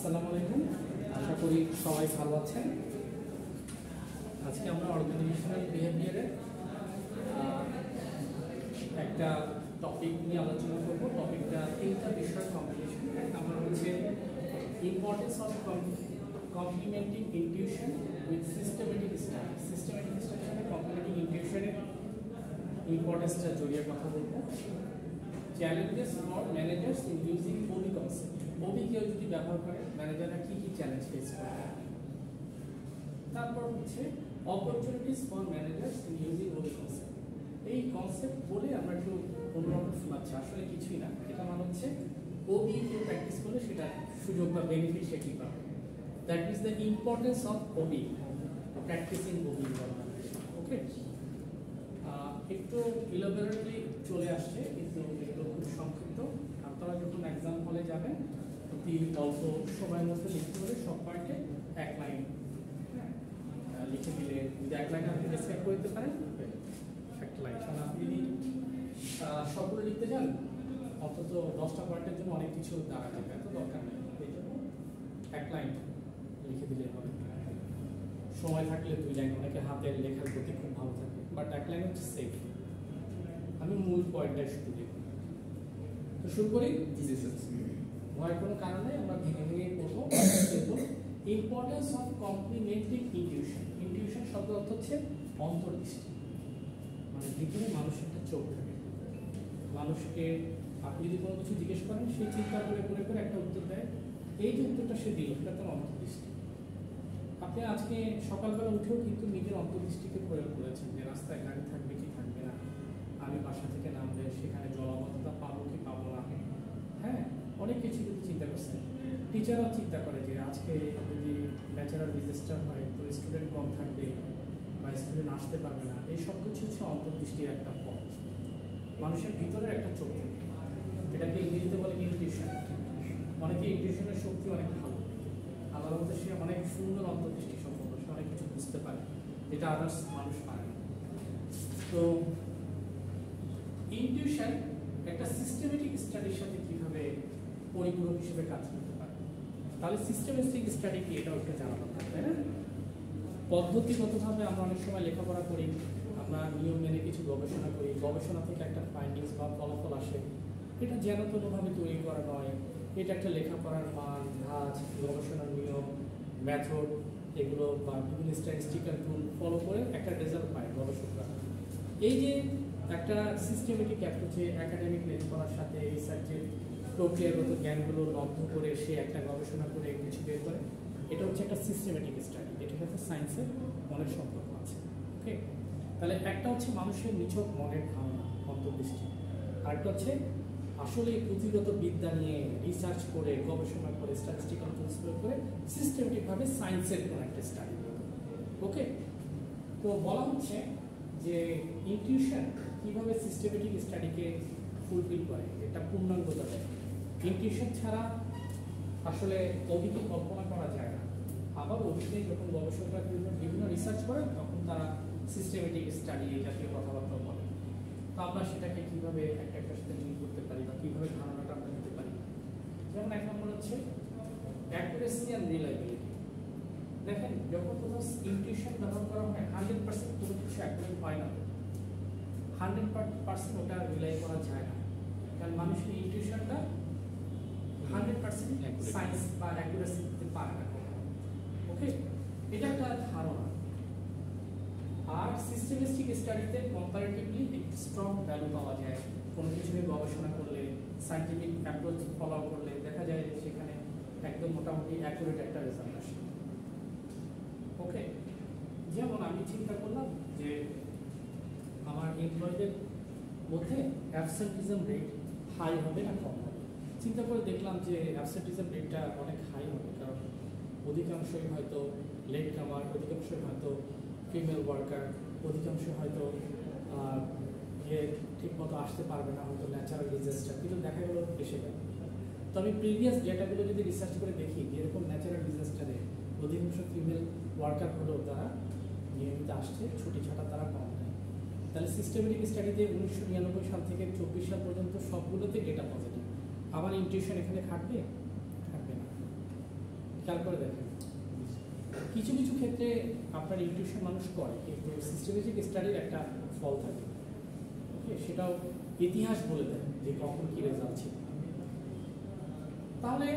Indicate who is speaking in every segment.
Speaker 1: আসসালামু আলাইকুম, আশা করি সবাই ভালো আছেন। আজকে আমরা অর্গানাইজেশনাল বিহেভিয়ারের একটা টপিক নিয়ে আলোচনা করব। টপিকটা তিনটা বিষয় কম্বিনেশন। এক নাম্বার হচ্ছে importance of complementing intuition with systematic study. Systematic স্টাডির সাথে কমপ্লিমেন্টিং ইনটিউশনের ইম্পর্টেন্সটা জড়িয়ে কথা বলবো। Challenges for managers in using OB concept. OB কেউ যদি ব্যবহার করে ম্যানেজাররা কি কি চ্যালেঞ্জ ফেস করে। তারপর হচ্ছে opportunities for managers in using OB concept. এই কনসেপ্ট বলে আমরা একটু অন্যরকম শোনাচ্ছি, আসলে কিছুই না। এটা মানে হচ্ছে ওবি প্র্যাকটিস করলে সেটা সুযোগ বা বেনিফিট সে কি পাবে। That is the importance of OB, practicing OB. Okay, একটু ইলাবোরেটলি চলে আসছে, কিন্তু এগুলো খুব সংক্ষিপ্ত। আপনারা যখন এক্সাম হলে যাবেন অতি অল্প সময়ের মধ্যে লিখতে হলে সব পার্টে এক লাইন লিখে দিলে, যদি এক লাইন আপনি ডেসক্রাইব করে দিতে পারেন একটা লাইন। কারণ আপনি যদি সবগুলো লিখতে যান অন্তত 10টা পার্টের জন্য অনেক কিছু দাঁড়া যাবে, এত দরকার নেই। এই জন্য এক লাইন লিখে দিলে হবে। সময় থাকলে 2 লাইন, অনেকে হাতের লেখার গতি খুব ভালো থাকে, বাট এক লাইন হচ্ছে সেফ। আমি মূল পয়েন্টটা শুধু লিখব। তো শুরু করি। ভয়ের কোনো কারণ নেই, আমরা ভেঙে ভেঙে পড়বো। Importance of complementing intuition. Intuition শব্দ অর্থ হচ্ছে অন্তর্দৃষ্টি, মানে ভিতরে মানুষের একটা চোখ থাকে। মানুষকে আপনি যদি কোনো কিছু জিজ্ঞেস করেন, সে চিন্তা করে করে করে একটা উত্তর দেয়। এই যে উত্তরটা সে দিল সেটা তার অন্তর্দৃষ্টি। আপনি আজকে সকালবেলা উঠেও কিন্তু নিজের অন্তর্দৃষ্টিকে প্রয়োগ করেছেন যে রাস্তায় গাড়ি থাকবে কি থাকবে না, আমি বাসা থেকে নামলে সেখানে জলাবদ্ধতা পাবো কি পাবো না। হ্যাঁ, অনেক কিছু কিন্তু চিন্তা করছেন। টিচারও চিন্তা করে যে আজকে যদি ন্যাচারাল ডিজাস্টার হয় তো স্টুডেন্ট কম থাকবে বা স্টুডেন্ট আসতে পারবে না। এই সব কিছু হচ্ছে অন্তর্দৃষ্টির একটা পথ, মানুষের ভিতরে একটা চোখ থাকে। এটাকে ইংরেজিতে বলে ইনটিউশন। অনেকে ইনটিউশনের শক্তি অনেক ভালো, আল্লাহর মধ্যে সে অনেক সুন্দর অন্তর্দৃষ্টি সম্পন্ন, সে অনেক কিছু বুঝতে পারে যেটা আদার্স মানুষ পারে না। তো ইনটিউশন একটা সিস্টেমেটিক স্টাডির সাথে কিভাবে পরিপূরক হিসেবে কাজ করতে পারে, তাহলে সিস্টেমেটিক স্টাডি কি এটাও একটা জানা দরকার, তাই না? পদ্ধতিগতভাবে আমরা অনেক সময় লেখাপড়া করি, আমরা নিয়ম মেনে কিছু গবেষণা করি, গবেষণা থেকে একটা ফাইন্ডিংস বা ফলাফল আসে। এটা যেন কোনোভাবে তৈরি করা নয়, এটা একটা লেখাপড়ার মান, ধাঁচ, গবেষণার নিয়ম, মেথড, এগুলো বা বিভিন্ন স্ট্যাটিস্টিক্যাল টুল ফলো করে একটা রেজাল্ট পায় গবেষকরা। এই যে একটা সিস্টেমেটিক অ্যাপ্রোচে একাডেমিক লেখাপড়ার সাথে রিসার্চের প্রক্রিয়াগত জ্ঞানগুলো লব্ধ করে সে একটা গবেষণা করে কিছু বের করে, এটা হচ্ছে একটা সিস্টেমেটিক স্টাডি। এটার সাথে সায়েন্সের অনেক সম্পর্ক আছে। ওকে, তাহলে একটা হচ্ছে মানুষের নিছক মনের ধারণা, অন্তর্দৃষ্টি। আরেকটা হচ্ছে আসলে পুঁথিগত বিদ্যা নিয়ে রিসার্চ করে, গবেষণা করে, স্ট্যাটিস্টিক্যাল টুলস প্রয়োগ করে সিস্টেমেটিকভাবে সায়েন্সের কোনো একটা স্টাডি। ওকে, তো বলা হচ্ছে যে ইনটিউশন কিভাবে সিস্টেমেটিক স্টাডিকে ফুলফিল করে, এটা পূর্ণাঙ্গতা দেয়। ইনটিউশন ছাড়া আসলে ওবিকে কল্পনা করা যায় না। আবার ওবিকে যখন গবেষকরা বিভিন্ন রিসার্চ করেন তখন তারা সিস্টেমেটিক স্টাডি এই জাতীয় কথাবার্তা বলে। তো আমরা সেটাকে কীভাবে একটা একটার সাথে লিঙ্ক করতে পারি বা কীভাবে ধারণাটা আমরা নিতে পারি। যেমন এক নম্বর হচ্ছে অ্যাকুরেসি অ্যান্ড রিলায়েবিলিটি। দেখেন, যখন কোথাও ইনটিউশন ব্যবহার করা হয় 100% কোনো কিছু অ্যাকুরেট হয় না, 100% ওটা রিলাই করা যায় না। কারণ মানুষের ইনটিউশনটা 100% সায়েন্স বা অ্যাকুরেসি দিতে পারে না। ওকে, এটা একটা ধারণা। আর সিস্টেমেটিক স্টাডিতে কম্পারেটিভলি একটু স্ট্রং ভ্যালু পাওয়া যায়। কোনো কিছু নিয়ে গবেষণা করলে, সায়েন্টিফিক অ্যাপ্রোচ ফলো করলে দেখা যায় যে সেখানে একদম মোটামুটি অ্যাকুরেট একটা রেজাল্ট আসে। ওকে, যেমন আমি চিন্তা করলাম যে আমার এমপ্লয়ীদের মধ্যে অ্যাবসেন্টিজম রেট হাই হবে না কম হবে। চিন্তা করে দেখলাম যে অ্যাবসেন্টিজম রেটটা অনেক হাই হবে, কারণ অধিকাংশই হয়তো লেট কামার, অধিকাংশই হয়তো ফিমেল ওয়ার্কার, অধিকাংশ হয়তো যে ঠিকমতো আসতে পারবে না, হয়তো ন্যাচারাল ডিজাস্টার, কিন্তু দেখা গেল এসে গেল। তো আমি প্রিভিয়াস ডেটাগুলো যদি রিসার্চ করে দেখি যেরকম ন্যাচারাল ডিজাস্টারে অধিকাংশ ফিমেল ওয়ার্কার হলেও তারা নিয়মিত আসছে, ছুটি ছাটা তারা কম নেয়। তাহলে সিস্টেমেটিক স্টাডিতে 1999 সাল থেকে 24 সাল পর্যন্ত সবগুলোতে ডেটা পজিটিভ। আবার ইনটিউশন এখানে খাটবে না। খেয়াল করে দেখেন, কিছু কিছু ক্ষেত্রে আপনার ইনটিউশন মানুষ করে, কিন্তু সিস্টেমেটিক স্টাডির একটা ফল থাকে, ওকে, সেটাও ইতিহাস বলে দেয় যে কখন কি রেজাল্ট ছিল। তাহলে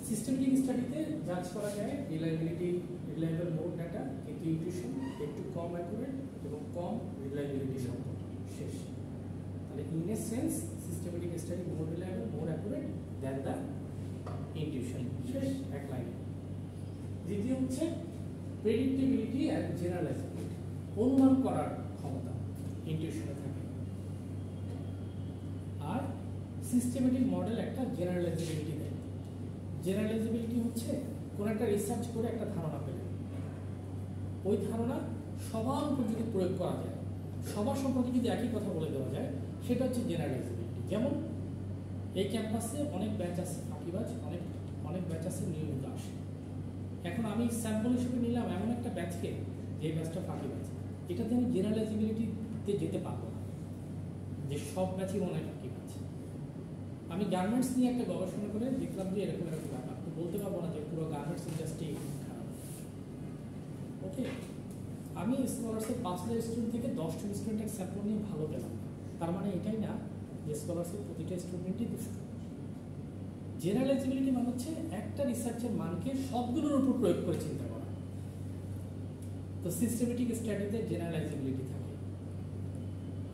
Speaker 1: সিস্টেমেটিক স্টাডিতে জাজ করা যায় রিলায়েবল মোর ডাটা, কিন্তু ইনটিউশন একটু কম অ্যাকুরেট এবং কম রিলায়েবিলিটি সম্পন্ন। শেষ। তাহলে in a sense systematic study more reliable, more accurate than the intuition. শেষ, এক লাইনে। দ্বিতীয় হচ্ছে প্রেডিক্টেবিলিটি অ্যান্ড জেনারেলাইজেবিলিটি, অনুমান করার ক্ষমতা ইনটিউশনে থাকে। আর সিস্টেমেটিক মডেল একটা জেনারেলাইজেবিলিটি দেয়। জেনারেলাইজেবিলিটি হচ্ছে কোন একটা রিসার্চ করে একটা ধারণা পেলেন, ওই ধারণা সবার উপর যদি প্রয়োগ করা যায়, সবার সম্পর্কে যদি একই কথা বলে দেওয়া যায়, সেটা হচ্ছে জেনারেলাইজেবিলিটি। যেমন এই ক্যাম্পাসে অনেক ব্যাচ আছে ফাঁকিবাজ, অনেক ব্যাচ আছে নিয়মিত আসে। এখন আমি স্যাম্পল হিসেবে নিলাম এমন একটা ব্যাচকে, যে ব্যাচটা ফাঁকিবাজ, এটাতে আমি জেনারেলাইজেবিলিটিতে যেতে পারবো না যে সব ব্যাচই মনে হয় ফাঁকিবাজ। আমি গার্মেন্টস নিয়ে একটা গবেষণা করে দেখলাম যে এরকম এরকম ব্যাপার, তো বলতে পারবো না যে পুরো গার্মেন্টস ইন্ডাস্ট্রি খারাপ। ওকে, আমি স্কলারসের 5,000 স্টুডেন্ট থেকে 10জন স্টুডেন্টের স্যাম্পল নিয়ে ভালো পেলাম, তার মানে এটাই না যে স্কলারসের প্রতিটা স্টুডেন্টই দুষ্ট। জেনারেলাইজেবিলিটি মানে হচ্ছে একটা রিসার্চের মানকে সবগুলোর উপর প্রয়োগ করে চিন্তা করা। তো সিস্টেমেটিক স্টাডিতে জেনারেলাইজেবিলিটি থাকে।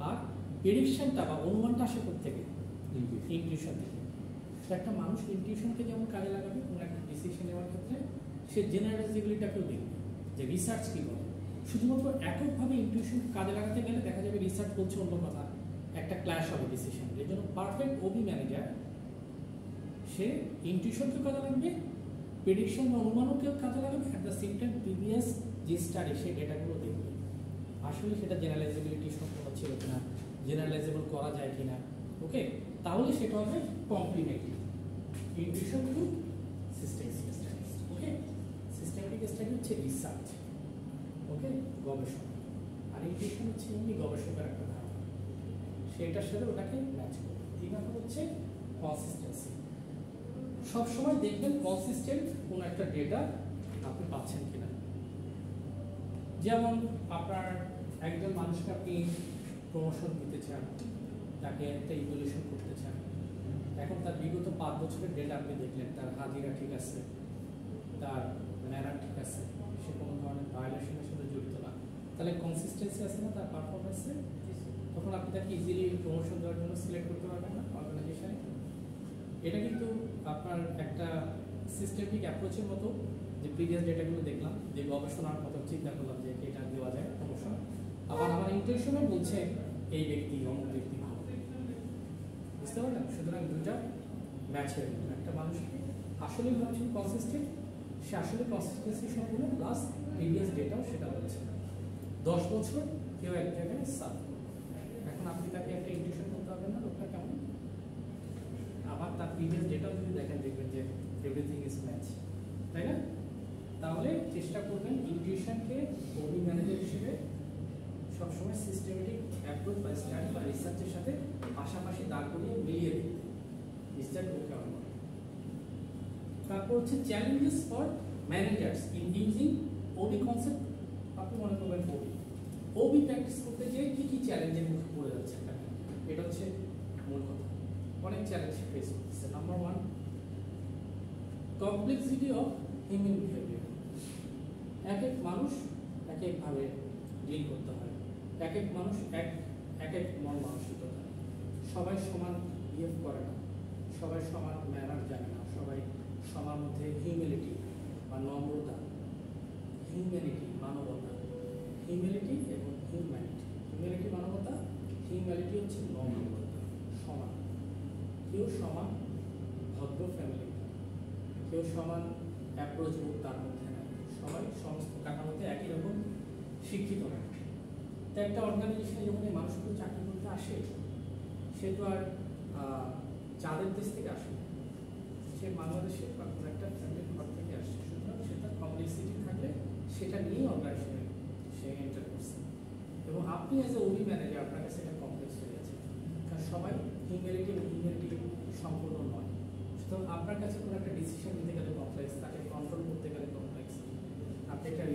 Speaker 1: আর প্রেডিকশনটা বা অনুমানটা আসে থেকে ইনটিউশন থেকে। একটা মানুষ ইনটিউশনকে যেমন কাজে লাগাবে কোনো একটা ডিসিশন নেওয়ার ক্ষেত্রে, সে জেনারেলাইজেবিলিটিটাকেও দেখবে যে রিসার্চ কী বলে। শুধুমাত্র এককভাবে ইনটিউশন কাজে লাগাতে গেলে দেখা যাবে রিসার্চ বলছে অন্য কথা, একটা ক্ল্যাশ হবে ডিসিশন। এর জন্য পারফেক্ট ওবি ম্যানেজার সে ইনটিউশনকেও কাজে লাগবে, প্রেডিকশন বা অনুমানকেও কাজে লাগাবে, at the same time previous যে স্টাডি সেই ডেটাগুলো দেখবে আসলে সেটা জেনারেলাইজেবিলিটি সম্পূর্ণ ছিল কিনা, জেনারেলাইজেবল করা যায় কিনা। ওকে, তাহলে সেটা হবে complementary intuition to systematic study. Okay, systematic study হচ্ছে রিসার্চ, ওকে, গবেষণা, আর ইনটিউশন হচ্ছে এমনি গবেষকের একটা ধারণা, সেটার সাথে ওটাকে ম্যাচ করবে। 3 নম্বর হচ্ছে কনসিস্টেন্সি। সবসময় দেখবেন কনসিস্টেন্ট কোন একটা ডেটা আপনি পাচ্ছেন কিনা। যেমন আপনার একজন মানুষকে আপনি প্রমোশন দিতে চান, তাকে একটা ইভ্যালুয়েশন করতে চান, এখন তার বিগত 5 বছরের ডেটা আপনি দেখলেন, তার হাজিরা ঠিক আছে, তার ম্যানার ঠিক আছে, সে কোনো ধরনের ভায়োলেশনের সাথে জড়িত না, তাহলে কনসিস্টেন্সি আছে না তার পারফরমেন্সে। তখন আপনি তাকে ইজিলি প্রমোশন দেওয়ার জন্য সিলেক্ট করতে পারবেন না অর্গানাইজেশনে। এটা কিন্তু আপনার একটা সিস্টেমেটিক অ্যাপ্রোচের মতো, যে প্রিভিয়াস ডেটাগুলো দেখলাম, যে গবেষণার মতো চিন্তা করলাম যে এটা দেওয়া যায় প্রমোশন, আবার আমার ইন্টারেশনও বলছে এই ব্যক্তি অমুক ব্যক্তি ভালো, বুঝতে পারলেন? সুতরাং দুটা ম্যাচ হয়ে গেল। একটা মানুষকে আসলে ভাবছেন কনসিস্টেন্ট, সে আসলে কনসিস্টেন্সি সম্পূর্ণ, প্লাস প্রিভিয়াস ডেটাও সেটা বলছে। 10 বছর কেউ এক জায়গায় সার্ভ, এখন আপনি তাকে একটা ইন্টিউশন করতে পারবেন না লোকটা কেমন, আবার তার প্রিভিয়াস ডেটাও যদি দেখেন দেখবেন যে এভরিথিং ইজ ম্যাচ, তাই না? তাহলে চেষ্টা করবেন ইনটিউশনকে ওবি ম্যানেজার হিসেবে সবসময় সিস্টেমেটিক অ্যাপ্রোচ বা স্টাডি বা রিসার্চের সাথে পাশাপাশি দাঁড় করিয়ে মিলিয়ে দিতে। রিসার্চ ওকে আমার। তারপর হচ্ছে challenges for managers in using OB concept. আপনি মনে করবেন ওবি প্র্যাকটিস করতে যেয়ে কী কী চ্যালেঞ্জের মুখে পড়ে যাচ্ছে, এটা হচ্ছে মূল কথা। অনেক চ্যালেঞ্জ ফেস করতেছে। Number 1, complexity of human behaviour. এক এক মানুষ এক একভাবে ডিল করতে হয়, এক এক মানুষ এক এক মন মানসিকতা, সবাই সমান বিহেভ করে না, সবাই সমান ম্যানার জানে না, সবাই সবার মধ্যে হিউম্যানিটি বা নম্রতা, হিউম্যানিটি মানবতা, হিউম্যানিটি এবং হিউম্যানিটি, হিউম্যানিটি মানবতা, হিউম্যানিটি হচ্ছে নম্রতা, সমান। কেউ সমান ভদ্র ফ্যামিলি, কেউ সমান অ্যাপ্রোচ বোধ তার মধ্যে নেয়, সবাই সমস্ত কাঠামোতে একই রকম শিক্ষিত নয়। তো একটা অর্গানাইজেশনে যখন এই মানুষগুলো চাকরি করতে আসে, সে তো আর চাঁদের দেশ থেকে আসে, সে বাংলাদেশের বা কোনো একটা ফ্যামিলির ঘর থেকে আসে। সুতরাং সে তার কমপ্লেক্সিটি থাকলে সেটা নিয়েই অর্গানাইজেশনে সে এন্টার করছে, এবং আপনি অ্যাজ এ ওবি ম্যানেজার আপনার কাছে এটা কমপ্লেক্স হয়ে গেছে, কারণ সবাই হিউম্যানিটি এবং হিউম্যানিটি সম্পূর্ণ নয়। তো আপনার কাছে কোনো একটা ডিসিশন নিতে গেলে কমপ্লেক্স, তাকে কন্ট্রোল করতে গেলে কমপ্লেক্স, আপনি একটা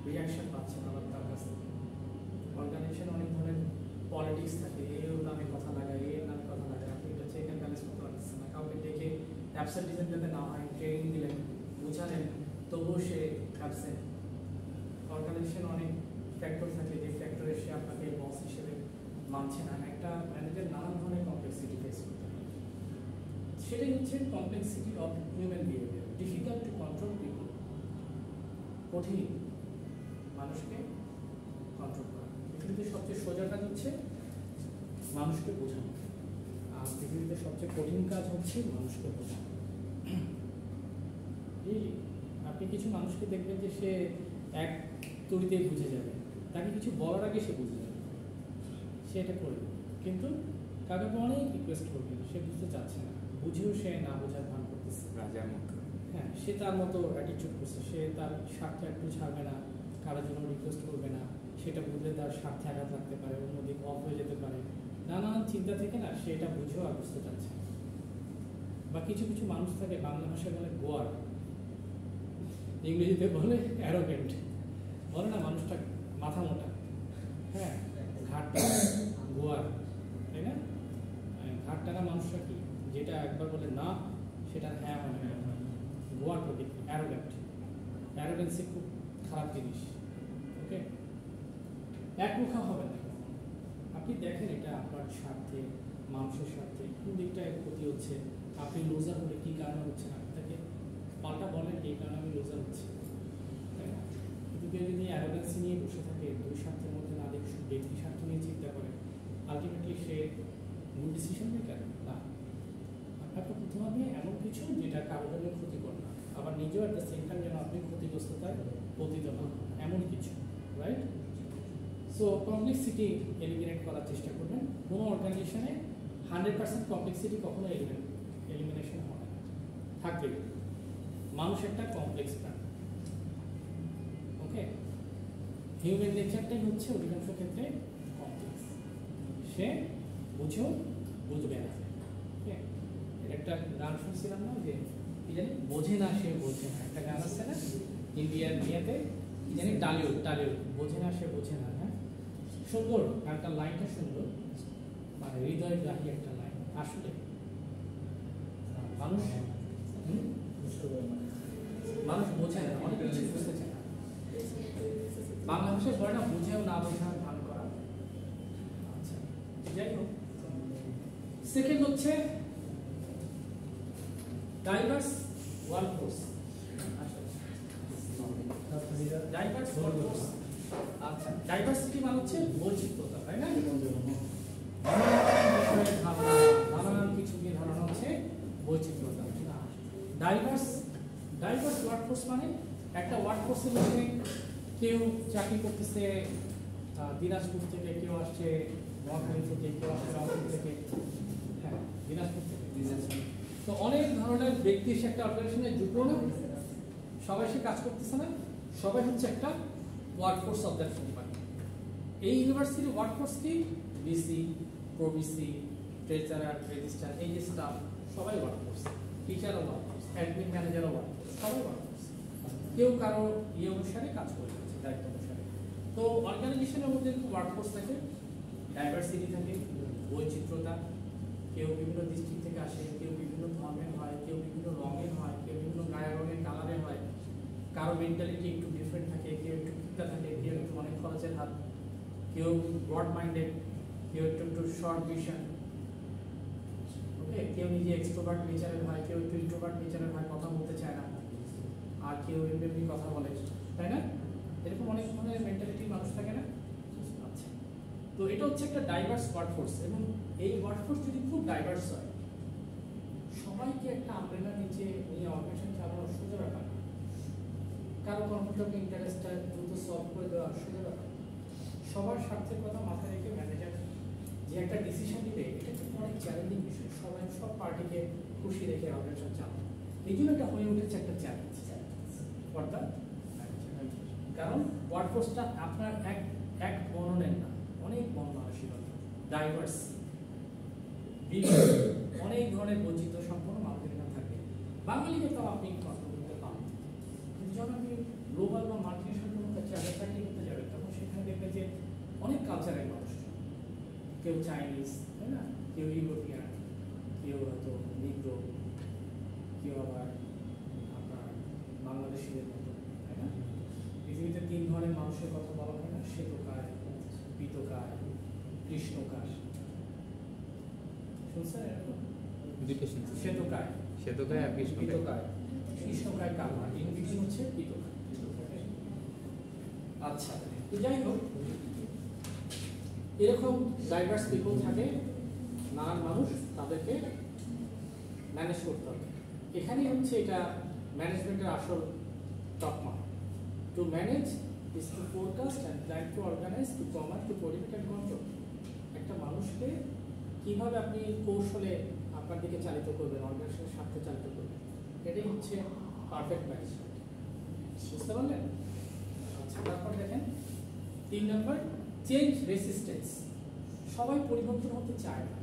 Speaker 1: রিয়াকশন পাচ্ছেন আবার তার কাছ থেকে। অর্গানাইজেশনে অনেক ধরনের পলিটিক্স থাকে, এর নামে কথা লাগায়, এর নামে কথা লাগায়, আপনি এটা চেক অ্যান্ড ব্যালেন্স করতে পারতেছেন না। কাউকে ডেকে অ্যাবসেন্টিজম যাতে না হয় ট্রেনিং দিলেন, বুঝালেন, তবুও সে অ্যাবসেন্ট। অর্গানাইজেশন অনেক ফ্যাক্টর থাকে, যে ফ্যাক্টরে সে আপনাকে বস হিসেবে মানছে না। একটা ম্যানেজার নানান ধরনের কমপ্লেক্সিটি ফেস করতে হয়। সেটাই হচ্ছে complexity of human behaviour. Difficult to control people, কঠিন মানুষকে কন্ট্রোল করা। পৃথিবীতে সবচেয়ে সোজা কাজ হচ্ছে মানুষকে বোঝানো, আর পৃথিবীতে সবচেয়ে কঠিন কাজ হচ্ছে মানুষকে বোঝানো। আপনি কিছু মানুষকে দেখবেন যে সে এক তরিতে বুঝে যাবে, তাকে কিছু বলার আগে সে বুঝে যাবে, সে এটা করবে, কিন্তু কাকে অনেক রিকোয়েস্ট করবে, সে বুঝতে চাচ্ছে না, বুঝেও সে না বোঝার ভান করতেছে,
Speaker 2: রাজার মতো।
Speaker 1: হ্যাঁ, সে তার মতো অ্যাটিটিউড করছে, সে তার স্বার্থে একটু ছাড়বে না, কারোর জন্য রিকোয়েস্ট করবে না, সেটা বুঝলে তার স্বার্থে আঘাত লাগতে পারে, অন্যদিক অফ হয়ে যেতে পারে, নানান চিন্তা থেকে না সে এটা বুঝেও আর বুঝতে চাচ্ছে। বা কিছু কিছু মানুষ থাকে, বাংলা ভাষায় বলে গোয়ার, ইংরেজিতে বলে অ্যারোগেন্ট, বলে না মানুষটা মাথা মোটা, হ্যাঁ, ঘাটটা গোয়ার, তাই না? ঘাট টানা মানুষটা কি, যেটা একবার বলে না সেটা হ্যাঁ হয় না, গোয়ার প্রতীক অ্যারোগেন্ট। অ্যারোগেন্সি খুব খারাপ জিনিস, ওকে? একমুখা হবেন না। আপনি দেখেন এটা আপনার স্বার্থে, মানুষের স্বার্থে কোন দিকটায় ক্ষতি হচ্ছে, আপনি লুজার হলে কী কারণে হচ্ছে না, আপনাকে পাল্টা বলেন এই কারণে আমি লুজার হচ্ছি, তাই না? কিন্তু কেউ যদি অ্যারোগেন্সি নিয়ে বসে থাকে, দুই স্বার্থের মধ্যে না দেখে ব্যক্তি স্বার্থ নিয়ে চিন্তা করে, আলটিমেটলি সে গুড ডিসিশন মেকার না। আপনাকে প্রথম হবে এমন কিছু যেটা কারোর জন্য ক্ষতিকর না, আবার নিজেও একটা সেম টাইম যেন আপনি ক্ষতিগ্রস্ততায় পতিত না, এমন কিছু, রাইট? সো কমপ্লেক্সিটি এলিমিনেট করার চেষ্টা করবেন। কোনো অর্গানাইজেশনে 100% কমপ্লেক্সিটি কখনো এলিমিনেশন হবে না, থাকবে। মানুষ একটা কমপ্লেক্স প্রাণী, ওকে? হিউম্যান নেচারটাই হচ্ছে অধিকাংশ ক্ষেত্রে কমপ্লেক্স, সে বুঝেও বুঝবে না, ওকে? একটা গান শুনছিলাম না, যে কি জানি, বোঝে না সে বোঝে না, একটা গান আছে না ইন্ডিয়ার ইয়েতে, কি জানি, টালিউড, বোঝে না সে বোঝে না। হ্যাঁ, সুন্দর গানটা, লাইনটা সুন্দর, মানে হৃদয়গ্রাহী একটা লাইন। আসলে মানুষ বোঝে না, অনেক কিছু বুঝতে চায় না। বাংলা ভাষায় বলে না, বুঝেও না বোঝার ভান করা। আচ্ছা, যাই হোক, সেকেন্ড হচ্ছে ডাইভার্স ওয়ার্কফোর্স। ডাইভার্স ওয়ার্কফোর্স, আচ্ছা, ডাইভার্সিটি মানে হচ্ছে বৈচিত্র্যতা, তাই না? নানান কিছু নিয়ে ধারণা হচ্ছে বৈচিত্র্যতা। ডাইভার্স ওয়ার্কফোর্স মানে একটা ওয়ার্কফোর্সের মধ্যে কেউ চাকরি করতেছে দিনাজপুর থেকে, কেউ আসছে নোয়াখালী থেকে, কেউ আসছে রংপুর থেকে, হ্যাঁ, দিনাজপুর থেকে। তো অনেক ধরনের ব্যক্তি এসে একটা অর্গানাইজেশনে যুক্ত না, সবাই সে কাজ করতেছে না, সবাই হচ্ছে একটা ওয়ার্কফোর্স অফ দ্যাট কোম্পানি। এই ইউনিভার্সিটির ওয়ার্কফোর্স কি? বিসি, প্রবিসি, ট্রেজারার, রেজিস্ট্রার, এই যে স্টাফ, সবাই ওয়ার্কফোর্স। টিচারও ওয়ার্কফোর্স, অ্যাডমিন ম্যানেজারও ওয়ার্কফোর্স, সবাই ওয়ার্কফোর্স। কেউ কারো ইয়ে অনুসারে কাজ করে যাচ্ছে, দায়িত্ব অনুসারে। তো অর্গানাইজেশনের মধ্যে ওয়ার্কফোর্স থাকে, ডাইভার্সিটি থাকে, বৈচিত্র্যতা। কেউ বিভিন্ন ডিস্ট্রিক্ট থেকে আসে, কেউ বিভিন্ন ধর্মের হয়, কেউ বিভিন্ন রঙের হয়, কেউ বিভিন্ন গায়ের রঙের কালারের হয়, কারো মেন্টালিটি একটু ডিফারেন্ট থাকে, কেউ একটু ক্ষিপ্তা থাকে, কেউ একটু অনেক খরচের হাত, কেউ ব্রড মাইন্ডেড, কেউ একটু শর্ট ভিশন, ওকে? কেউ নিজে এক্সট্রোভার্ট নেচারের হয়, কেউ একটু ইন্ট্রোভার্ট নেচারের হয়, কথা বলতে চায় না, আর কেউ এমনি কথা বলে, তাই না? এরকম অনেক ধরনের মেন্টালিটির মানুষ থাকে না? আচ্ছা, তো এটা হচ্ছে একটা ডাইভার্স ওয়ার্কফোর্স। এবং এই ওয়ার্কফোর্স যদি খুব ডাইভার্স হয়, সবাইকে একটা আমব্রেলার নিচে নিয়ে অর্গানাইজেশন চালানো সোজা ব্যাপার। কারো কর্মক্ষেত্রে ইন্টারেস্টটা দ্রুত সলভ করে দেওয়া সোজা ব্যাপার। সবার স্বার্থের কথা মাথায় রেখে ম্যানেজার যে একটা ডিসিশন নিবে, এটা কিন্তু অনেক চ্যালেঞ্জিং বিষয়। সব পার্টিকে খুশি রেখে অর্গানাইজেশন চালানো, এই জন্য এটা হয়ে উঠেছে একটা চ্যালেঞ্জ। অর্থাৎ কারণ ওয়ার্কফোর্সটা আপনার এক বর্ণনের না, অনেক বর্ণ মানসিকতা, ডাইভার্স, অনেক ধরনের বৈচিত্র্য সম্পন্ন মানুষের বাঙালিকে তাও আপনি কন্ট্রোল করতে পারেন, কিন্তু যখন আপনি গ্লোবাল বা মাল্টিনেশনাল কোনো জায়গায় চাকরি করতে যাবেন তখন সেখানে দেখবেন যে অনেক কালচারের মানুষ, কেউ চাইনিজ, তাই না, কেউ ইউরোপিয়ান, কেউ হয়তো নিগ্রো, কেউ আবার আপনার বাংলাদেশিদের মতো, তাই না। পৃথিবীতে 3 ধরনের মানুষের কথা বলা হয় না, শ্বেতকায়, পীতকায়, কৃষ্ণকায়। শুনছেন এরকম? শ্বেতকায়,
Speaker 2: শ্বেতকায় আর
Speaker 1: পীতকায়। কৃষ্ণকায় কালো, আর ইংলিশ হচ্ছে পীতকায়। আচ্ছা, তো যাই হোক, এরকম ডাইভার্স পিপল থাকে, নানান মানুষ, তাদেরকে ম্যানেজ করতে হবে। এখানেই হচ্ছে এটা ম্যানেজমেন্টের আসল তকমা। To manage is to forecast and plan, to organise, to command, to coordinate and control. একটা মানুষকে কিভাবে আপনি কৌশলে আপনার দিকে চালিত করবেন, অর্গানাইজেশনের স্বার্থে চালিত করবেন, এটাই হচ্ছে পারফেক্ট ম্যানেজমেন্ট। বুঝতে পারলেন? আচ্ছা, তারপর দেখেন 3 নম্বর, চেঞ্জ রেসিস্টেন্স। সবাই পরিবর্তন হতে চায় না,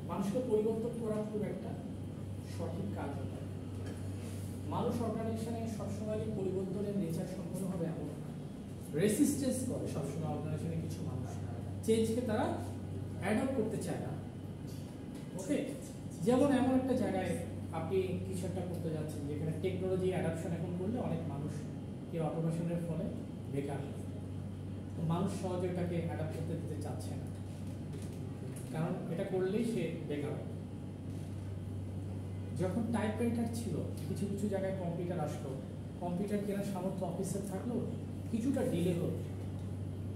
Speaker 1: মানুষকে পরিবর্তন করা খুব একটা সঠিক কাজ হতে হয়। মানুষ অর্গানাইজেশনে সবসময় পরিবর্তনের নেচার সম্পন্ন হবে এমন না, রেসিস্টেন্স করে সবসময় অর্গানাইজেশনে কিছু মানুষ, চেঞ্জকে তারা অ্যাডপ্ট করতে চায় না। ওকে, যেমন এমন একটা জায়গায় আপনি কিছু একটা করতে যাচ্ছেন যেখানে টেকনোলজি অ্যাডাপশন এখন করলে অনেক মানুষ এই অটোমেশনের ফলে বেকার হয়, তো মানুষ সহজে এটাকে অ্যাডাপ্ট করতে দিতে চাচ্ছে না, কারণ এটা করলেই সে বেকার হবে। যখন টাইপরাইটার ছিল, কিছু কিছু জায়গায় কম্পিউটার আসলো, কম্পিউটার কেনার সামর্থ্য অফিসের থাকলেও কিছুটা ডিলে হলো,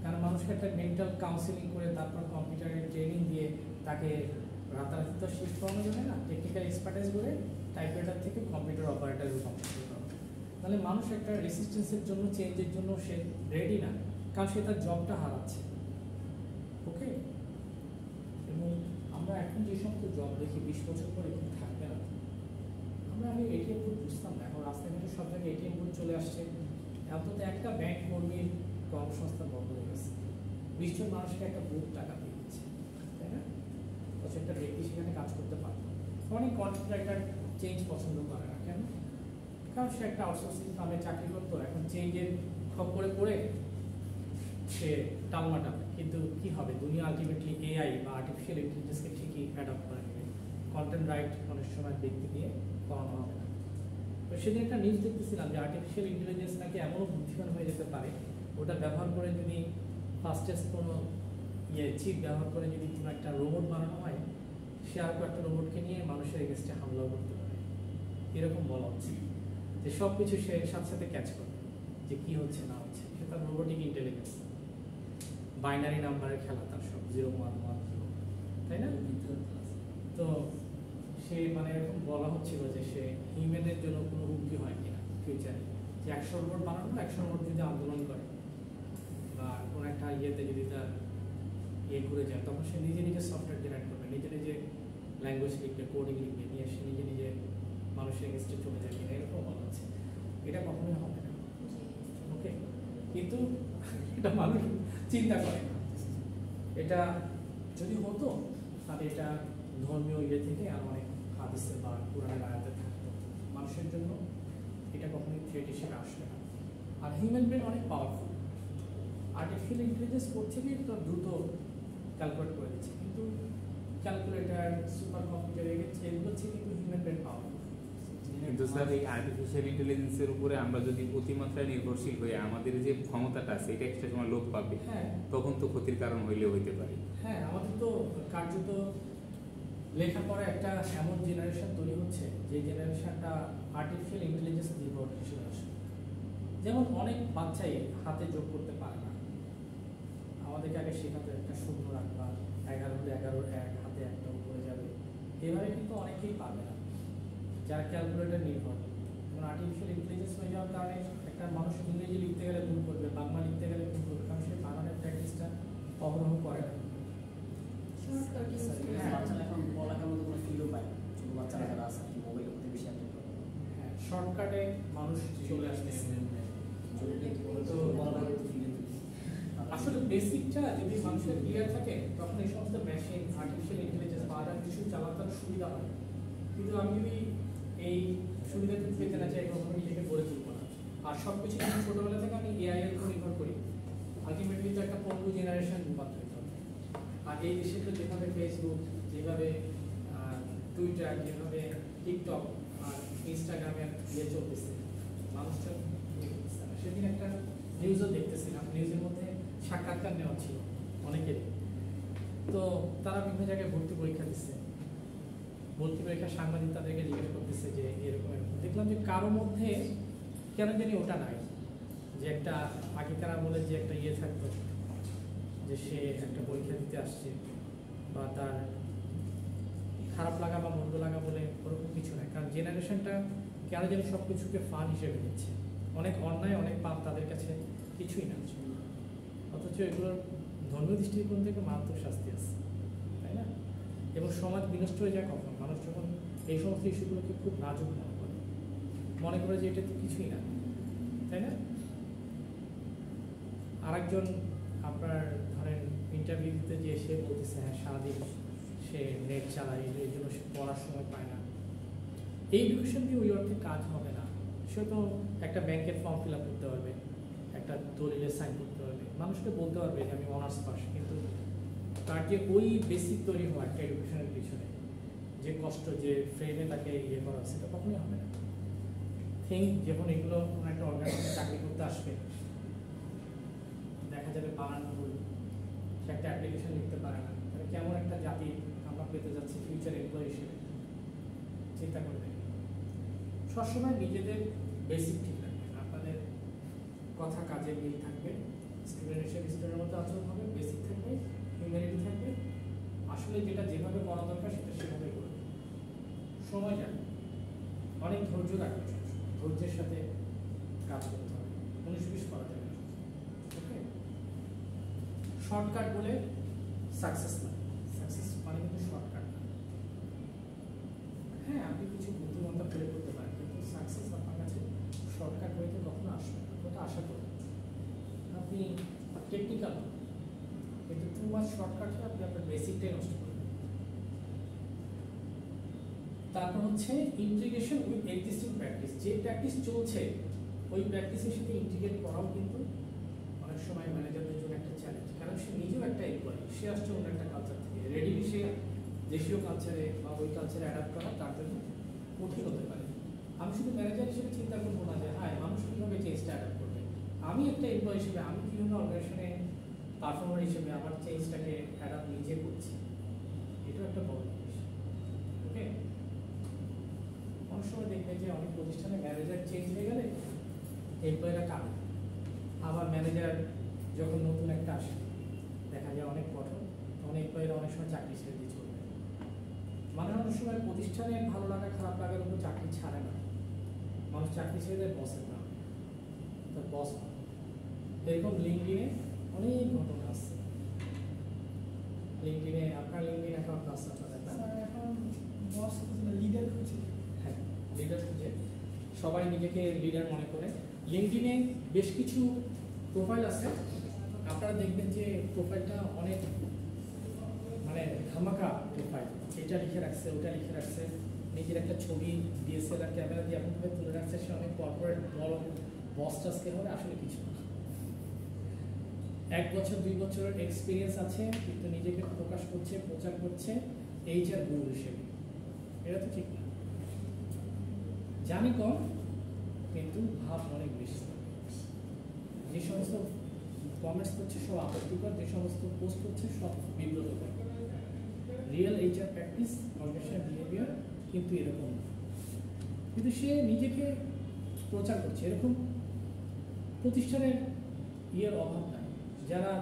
Speaker 1: কারণ মানুষকে একটা মেন্টাল কাউন্সিলিং করে তারপর কম্পিউটারের ট্রেনিং দিয়ে তাকে রাতারাতি তো শিফট করানো যাবে না, টেকনিক্যাল এক্সপার্টাইজ করে টাইপরাইটার থেকে কম্পিউটার অপারেটারে রূপান্তরিত করা। তাহলে মানুষ একটা রেসিস্টেন্সের জন্য, চেঞ্জের জন্য সে রেডি না, কারণ সে তার জবটা হারাচ্ছে। ওকে, এবং আমরা এখন যে সমস্ত জব দেখি 20 বছর পরে এখানে থাকবে না। আমরা আগে এটিএম বুথ বুঝতাম না, এখন রাস্তাঘাটে সব জায়গায় এটিএম বুথ চলে আসছে। অন্তত একটা ব্যাংক কর্মীর কর্মসংস্থান বন্ধ হয়ে গেছে, 20 জন মানুষকে একটা বুথ টাকা দিয়ে দিচ্ছে, তাই না। একটা ব্যক্তি সেখানে কাজ করতে পারত। অনেক কন্ট্রাক্টর চেঞ্জ পছন্দ করে না, কেন? কারণ সে একটা আউটসোর্সিং ফার্মে চাকরি করতো, এখন চেঞ্জের খপ্পরে পড়ে সে টালমাটাল। কিন্তু কি হবে, দুনিয়া আলটিমেটলি এআই বা আর্টিফিশিয়াল ইন্টেলিজেন্সকে ঠিকই অ্যাডপ্ট করে নেবে। কন্টেন্ট রাইট অনেক সময় ব্যক্তি দিয়ে করানো হবে না। তো সেদিন একটা নিউজ দেখতেছিলাম যে আর্টিফিশিয়াল ইন্টেলিজেন্স নাকি এমনও বুদ্ধিমান হয়ে যেতে পারে, ওটা ব্যবহার করে যদি ফাস্টেস্ট কোনো চিপ ব্যবহার করে যদি কোনো একটা রোবট বানানো হয়, সে আর একটা রোবটকে নিয়ে মানুষের এগেস্টে হামলা করতে পারে। এরকম বলা হচ্ছে যে সব কিছু সে সাথে সাথে ক্যাচ করবে, যে কি হচ্ছে না হচ্ছে। সে তার রোবোটিক ইন্টেলিজেন্স, বাইনারি নাম্বারের খেলা তার সব, 0 1 1 0, তাই না। তো সে মানে এরকম বলা হচ্ছিল যে সে হিউম্যানের জন্য কোনো হুমকি হয় কিনা ফিউচারে, যে 100 রোবট বানানো, 100 রোবট যদি আন্দোলন করে বা কোনো একটা ইয়েতে যদি তার ঘুরে যায়, তখন সে নিজে নিজে সফটওয়্যার জেনারেট করবে, নিজে নিজে ল্যাঙ্গুয়েজ লিখবে, কোডিং লিখবে, নিয়ে সে নিজে নিজে মানুষের এগেস্টে চলে যাবে, এরকম বলা হচ্ছে। এটা কখনোই হবে না। ওকে, কিন্তু এটা মানুষ চিন্তা করে না। এটা যদি হতো তাহলে এটা ধর্মীয় ইয়ে থেকে আর অনেক হাদিসে বা কোরআনের আয়াতে থাকতো। মানুষের জন্য এটা কখনোই থ্রেট হিসেবে আসবে না। আর হিউম্যান ব্রেন অনেক পাওয়ারফুল, আর্টিফিশিয়াল ইন্টেলিজেন্স করছে কি তো দ্রুত ক্যালকুলেট করে দিচ্ছে, কিন্তু ক্যালকুলেটার, সুপার কম্পিউটার এগুলো হচ্ছে কিন্তু হিউম্যান ব্রেন পাওয়ারফুল।
Speaker 2: কিন্তু স্যার এই আর্টিফিশিয়াল ইন্টেলিজেন্সের উপরে আমরা যদি অতিমাত্রায় নির্ভরশীল হয়ে আমাদের যে ক্ষমতাটা আছে এটা একটা সময় লোপ পাবে, তখন তো ক্ষতির কারণ হইলেও হইতে পারে।
Speaker 1: হ্যাঁ, আমাদের তো কার্যত লেখাপড়া একটা এমন জেনারেশন তৈরি হচ্ছে যে জেনারেশনটা আর্টিফিশিয়াল ইন্টেলিজেন্স নির্ভর হিসেবে আসে। যেমন অনেক বাচ্চাই হাতে যোগ করতে পারে না, আমাদেরকে আগে শেখাতে একটা শূন্য রাখবা, 11 হলে 11 1 হাতে একটা উপরে যাবে, এভাবে কিন্তু অনেকেই পারবে না যারা ক্যালকুলেটর নির্ভর। যেমন আর্টিফিশিয়াল ইন্টেলিজেন্স হয়ে যাওয়ার কারণে একটা মানুষ ইংরেজি লিখতে গেলে ভুল করবে, বাংলা লিখতে গেলে ভুল করবে, কারণ সে বানানের প্র্যাকটিসটা অগ্রহ করে না। শর্টকাটে মানুষ চলে আসতেছে। আসলে বেসিকটা যদি মানুষের ক্লিয়ার থাকে তখন এই সমস্ত মেশিন, আর্টিফিশিয়াল ইন্টেলিজেন্স বা আদার কিছু চালাতে সুবিধা সুবিধা হয়, কিন্তু আমি যদি এই সুবিধাটুকু পেতে না চাই কখনো নিজেকে গড়ে তুলবো না। আর সব কিছু কিন্তু ছোটোবেলা থেকে আমি এআই এর উপর নির্ভর করি, আলটিমেটলি তো একটা পঙ্গু জেনারেশন রূপান্তরিত হবে। আর এই দেশে তো যেভাবে ফেসবুক, যেভাবে টুইটার, যেভাবে টিকটক আর ইনস্টাগ্রামের ইয়ে চলতেছে, মানুষজন সেদিন একটা নিউজও দেখতেছিলাম, নিউজের মধ্যে সাক্ষাৎকার নেওয়া ছিল অনেকেরই। তো তারা বিভিন্ন জায়গায় ভর্তি পরীক্ষা দিচ্ছে, ভর্তি পরীক্ষা সাংবাদিক তাদেরকে জিজ্ঞেস করতেছে যে এরকম এরকম। দেখলাম যে কারো মধ্যে কেন জানি ওটা নাই, যে একটা আগেকার আমলে যে একটা ইয়ে থাকতো যে সে একটা পরীক্ষা দিতে আসছে বা তার খারাপ লাগা বা মন্দ লাগা বলে ওরকম কিছু নাই। কারণ জেনারেশনটা কেন যেন সব কিছুকে ফান হিসেবে নিচ্ছে, অনেক অন্যায় অনেক পাপ তাদের কাছে কিছুই না, অথচ এগুলোর ধর্মীয় দৃষ্টিকোণ থেকে মারাত্মক শাস্তি আছে, তাই না? এবং সমাজ বিনষ্ট হয়ে যায় কখন, মানুষ যখন এই সমস্ত ইস্যুগুলোকে খুব নাজুক মনে করে যে এটা তো কিছুই না, তাই না? আরেকজন আপনার ধরেন ইন্টারভিউ দিতে যে সে বলতেছে হ্যাঁ সারাদিন সে নেট চালায়, এই জন্য সে পড়ার সময় পায় না। এই এডুকেশন দিয়ে ওই অর্থে কাজ হবে না। সে তো একটা ব্যাংকের ফর্ম ফিল আপ করতে পারবে, একটা দলিলে সাইন করতে পারবে, মানুষকে বলতে পারবে যে আমি অনার্স পাস, কিন্তু তার যে ওই বেসিক তৈরি হওয়া একটা এডুকেশনের পিছনে যে কষ্ট, যে ফ্রেমে তাকে ইয়ে করা, সেটা কখনোই হবে না। থিঙ্ক যখন এগুলো কোনো একটা অর্গানাইজেশনে চাকরি করতে আসবে, দেখা যাবে বানান ভুল, সে একটা অ্যাপ্লিকেশন লিখতে পারে না, তাহলে কেমন একটা জাতি আমরা পেতে যাচ্ছি ফিউচার এমপ্লয়ি হিসেবে, চিন্তা করবেন। সবসময় নিজেদের বেসিক ঠিক রাখবেন, আপনাদের কথা কাজের মিল থাকবে, স্টুডেন্ট হিসেবে স্টুডেন্টের মতো আচরণ হবে, বেসিক থাকবে, হিউম্যানিটি থাকবে, আসলে যেটা যেভাবে করা দরকার সেটা সেভাবে করবে। সময় যাবে, অনেক ধৈর্য রাখবে, ধৈর্যের সাথে কাজ করতে হবে, 19-20 করা যাবে না। ওকে, শর্টকাট বলে সাকসেস না, সাকসেস মানে কিন্তু শর্টকাট না। হ্যাঁ, আপনি কিছু বুদ্ধিমত্তা প্রয়োগ করতে পারেন, কিন্তু সাকসেস আপনার কাছে শর্টকাট হইতে কখনো আসবে না, ওটা আশা করি। আপনি টেকনিক্যাল কিন্তু টু মাচ শর্টকাট হয়ে আপনি আপনার বেসিকটাই নষ্ট করবেন। তারপর হচ্ছে ইন্টিগ্রেশন উইথ এক্সিস্টিং প্র্যাকটিস, যে প্র্যাকটিস চলছে ওই প্র্যাকটিসের সাথে ইন্টিগ্রেট করাও কিন্তু অনেক সময় ম্যানেজারদের জন্য একটা চ্যালেঞ্জ, কারণ সে নিজেও একটা এমপ্লয়ি, সে আসছে অন্য একটা কালচার থেকে, রেডিলি সে দেশীয় কালচারে বা ওই কালচারে অ্যাডাপ্ট করা তার জন্য কঠিন হতে পারে। আমি শুধু ম্যানেজার হিসেবে চিন্তা করবো না যে হ্যাঁ মানুষ কীভাবে চেঞ্জটা অ্যাডাপ্ট করবে, আমি একটা এমপ্লয়ি হিসেবে আমি কীভাবে অর্গানাইজেশনে পারফর্মার হিসেবে আমার চেঞ্জটাকে অ্যাডাপ্ট নিজে করছি, এটাও একটা বড় জিনিস। ওকে, অনেক সময় দেখবে যে অনেক প্রতিষ্ঠানে ম্যানেজার চেঞ্জ হয়ে গেলে এমপ্লয়িরা কাঁদে, আবার ম্যানেজার যখন নতুন একটা আসে দেখা যায় অনেক কঠোর, তখন এমপ্লয়িরা অনেক সময় চাকরি ছেড়ে দিয়ে চলে যায়। মানে অনেক সময় প্রতিষ্ঠানে ভালো লাগা খারাপ লাগার উপর চাকরি ছাড়ে না, মানুষ চাকরি ছেড়ে দেয় বসের না, তার বস না। এরকম লিঙ্কডিনে অনেক ঘটনা আসছে। লিঙ্কডিনে আপনার লিঙ্কডিন অ্যাকাউন্ট আছে আপনাদের না?
Speaker 3: এখন বস লিডার খুঁজে,
Speaker 1: হ্যাঁ লিডার খুঁজে, সবাই নিজেকে লিডার মনে করে। লিঙ্কডিনে বেশ কিছু প্রোফাইল আছে, আপনারা দেখবেন যে প্রোফাইলটা অনেক মানে ধামাকা প্রোফাইল, এটা লিখে রাখছে ওটা লিখে রাখছে, নিজের একটা ছবি ডিএসএলআর ক্যামেরা দিয়ে এমনভাবে তুলে রাখছে সে অনেক কর্পোরেট বড় বস টাসকে হবে, আসলে কিছু না। 1 বছর 2 বছরের এক্সপিরিয়েন্স আছে কিন্তু নিজেকে প্রকাশ করছে, প্রচার করছে এইচআর গুরু হিসেবে, এটা তো ঠিক না। জানি কম কিন্তু ভাব অনেক বেশি। যে সমস্ত কমেন্টস করছে সব আপত্তিকর, যে সমস্ত পোস্ট করছে সব বিব্রতকর। Real HR practice organisation behaviour কিন্তু এরকম না, কিন্তু সে নিজেকে প্রচার করছে। এরকম প্রতিষ্ঠানের ইয়ের অভাব নাই, যারা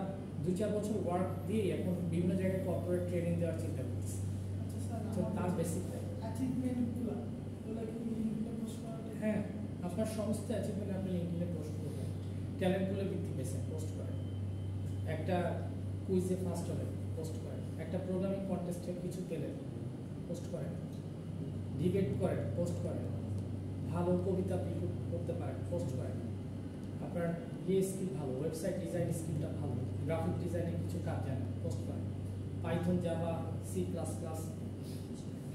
Speaker 1: 2-4 বছর ওয়ার্ক দিয়ে এখন বিভিন্ন জায়গায় কর্পোরেট ট্রেনিং দেওয়ার চিন্তা করতেছে, তো তার বেসিক
Speaker 3: অ্যাচিভমেন্টগুলো ওগুলো কি লিঙ্কডইনে পোস্ট করা?
Speaker 1: হ্যাঁ, আপনার সমস্ত অ্যাচিভমেন্ট আপনি লিঙ্কডইনে পোস্ট করবেন, ট্যালেন্টগুলো ভিত্তি বেসে পোস্ট করেন, একটা কুইজে ফার্স্ট হলে পোস্ট করেন, একটা প্রোগ্রামিং কন্টেস্টে কিছু পেলেন পোস্ট করেন, ডিবেট করেন পোস্ট করেন, ভালো কবিতা আপনি করতে পারেন পোস্ট করেন, আপনার ইয়ে স্কিল ভালো, ওয়েবসাইট ডিজাইন স্কিলটা ভালো, গ্রাফিক ডিজাইনে কিছু কাজ জানেন পোস্ট করেন, পাইথন জাভা সি++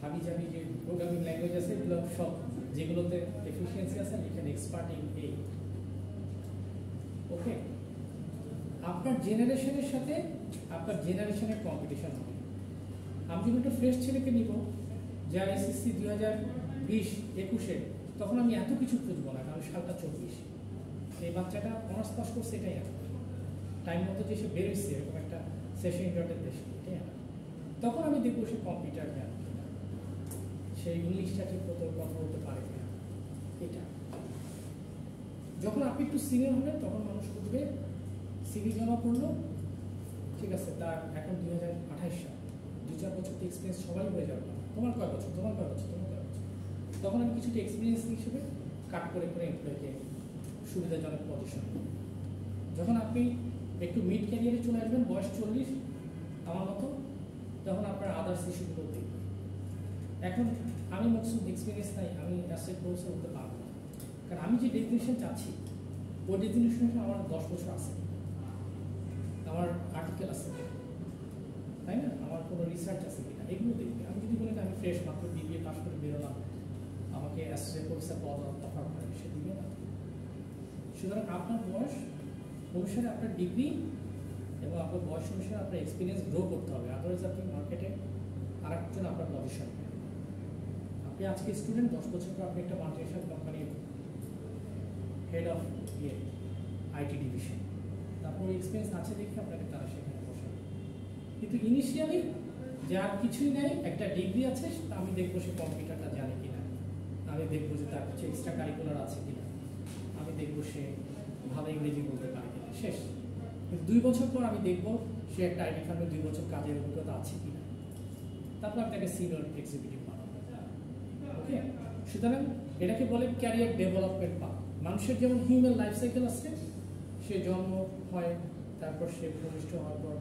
Speaker 1: হাবি জাবি যে প্রোগ্রামিং ল্যাঙ্গুয়েজ আছে এগুলো সব যেগুলোতে এফিসিয়েন্সি আছে এখানে এক্সপার্ট ইন এই। ওকে, আপনার জেনারেশনের সাথে আপনার জেনারেশনের কম্পিটিশন হবে। আমি যখন একটা ফ্রেশ ছেলেকে নিব যা এসএসসি 2020-21-এ, তখন আমি এত কিছু খুঁজবো না, কারণ সালটা 24। এই বাচ্চাটা অনার্স পাস করছে, এটাই এত টাইম মতো যে সে বেরোচ্ছে এরকম একটা সেশন ইন্টারটের দেশে, এটাই এত। তখন আমি দেখবো সে কম্পিউটার জ্ঞান কিনা, সে ইংলিশটা ঠিক মতো কথা বলতে পারে কিনা। এটা যখন আপনি একটু সিনিয়র হবেন তখন মানুষ খুঁজবে সিভি জমা করলো, ঠিক আছে, তার এখন 2028 সাল, 2-4 বছর তো এক্সপিরিয়েন্স সবাই হয়ে যাবে। তোমার কয় বছর, তোমার কয় বছর, তোমার কয় বছর, তখন আমি কিছুটা এক্সপিরিয়েন্স হিসেবে কাট করে করে এমপ্লয়কে সুবিধাজনক পজিশন। যখন আপনি একটু মিড ক্যারিয়ারে চলে আসবেন, বয়স 40 আমার মতো, তখন আপনার আদার্স ইস্যুগুলো দেখবেন। এখন আমি মকসুদ এক্সপিরিয়েন্স নাই, আমি অ্যাসেট কোর্সে উঠতে পারবো না, কারণ আমি যে ডেফিনেশন চাচ্ছি ওই ডেফিনেশন আমার 10 বছর আছে, আমার আর্টিকেল আছে, তাই না, আমার কোনো রিসার্চ আছে কিনা এগুলো দেখবে। আমি যদি বলি আমি ফ্রেশ মাত্র বিবিএ পাস করে বেরোলাম, আমাকে অ্যাসোসিয়েট কোর্সে পদ অফার করে, সে দিবে না। সুতরাং আপনার বয়স অনুসারে আপনার ডিগ্রি এবং আপনার বয়স অনুসারে আপনার এক্সপিরিয়েন্স গ্রো করতে হবে, আদারওয়াইজ আপনি মার্কেটে আর একজন আপনার পজিশন। আপনি আজকে স্টুডেন্ট, 10 বছর পর আপনি একটা মাল্টিনেশনাল কোম্পানির হেড অফ আইটি ডিভিশন, তারপর এক্সপিরিয়েন্স আছে দেখে আপনাকে তারা সেখানে বসাবে। কিন্তু ইনিশিয়ালি যার কিছুই নেই, একটা ডিগ্রি আছে, আমি দেখবো সে কম্পিউটারটা জানে কিনা, আমি দেখবো যে তার কিছু এক্সট্রা কারিকুলার আছে কিনা, আমি দেখবো সে ভালো ইংরেজি বলতে পারে কিনা, শেষ। কিন্তু 2 বছর পর আমি দেখবো সে একটা আইটি ফার্মে 2 বছর কাজের অভিজ্ঞতা আছে কিনা, তারপর আপনাকে সিনিয়র এক্সিকিউটিভ বানাবো। ওকে, সুতরাং এটাকে বলে ক্যারিয়ার ডেভেলপমেন্ট পাথ। মানুষের যেমন হিউম্যান লাইফ সাইকেল আছে, সে জন্ম হয়, তারপর সে ভূমিষ্ঠ হওয়ার পর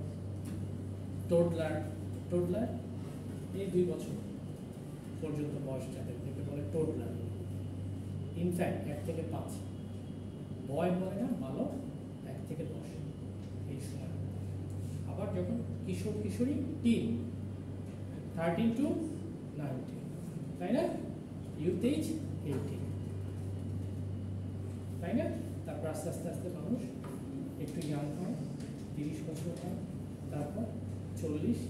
Speaker 1: টোডলার এই 2 বছর পর্যন্ত বয়স যাদেরকে বলে টোডলার, ইনফ্যাক্ট 1 থেকে 5, বয় বলে না, ভালো 1 থেকে 10 এই সময়। আবার যখন কিশোর কিশোরী টিন 13 to 19, তাই না, ইউথ এজ 18, তাই না। তারপর আস্তে আস্তে আস্তে মানুষ একটু ইয়াং হয়, 30 বছর হয়, তারপর 40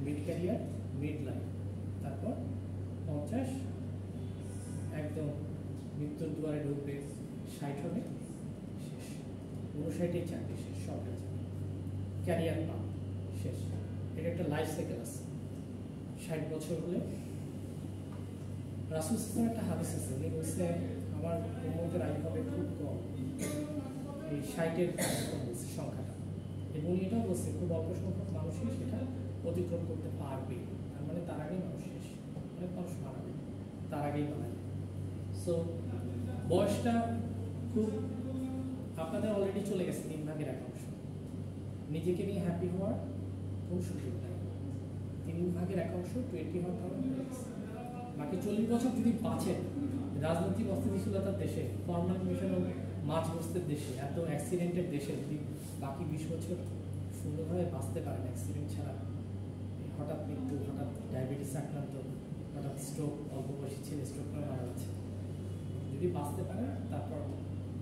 Speaker 1: মিড ক্যারিয়ার, মিড লাইফ, তারপর 50 একদম মৃত্যুর দুয়ারে ঢুকবে, 60 হবে শেষ, 59 চাকরি শেষ, সব আছে, ক্যারিয়ার পান শেষ। এটা একটা লাইফ সাইকেল আছে। 60 বছর হলে রাসূল সাল্লাল্লাহু একটা হাদিস আছে, উনি বলছে আমার উম্মতের আয়ু হবে খুব কম, এই 60-এর সংখ্যাটা, এবং এটাও বলছে খুব অল্প সংখ্যক মানুষই সেটা অতিক্রম করতে পারবে, তার মানে তার আগেই মানুষ শেষ, অনেক মানুষ মারা যাবে তার আগেই মারা যাবে। সো বয়সটা খুব আপনাদের অলরেডি চলে গেছে 3 ভাগের 1 অংশ, নিজেকে নিয়ে হ্যাপি হওয়ার কোন সুযোগ নাই, 3 ভাগের 1 অংশ 20 হওয়ার কারণে বাকি 40 বছর যদি বাঁচেন, রাজনৈতিক অস্থিতিশীলতার দেশে, ফর্মাল মিশন ও মাছ বস্তির দেশে, এত অ্যাক্সিডেন্টের দেশে যদি বাকি 20 বছর সুন্দরভাবে বাঁচতে পারেন অ্যাক্সিডেন্ট ছাড়া, হঠাৎ মৃত্যু, হঠাৎ ডায়াবেটিস আক্রান্ত, হঠাৎ স্ট্রোক, অল্প বয়সী ছেলে স্ট্রোক করে মারা যাচ্ছে, যদি বাঁচতে পারেন তারপর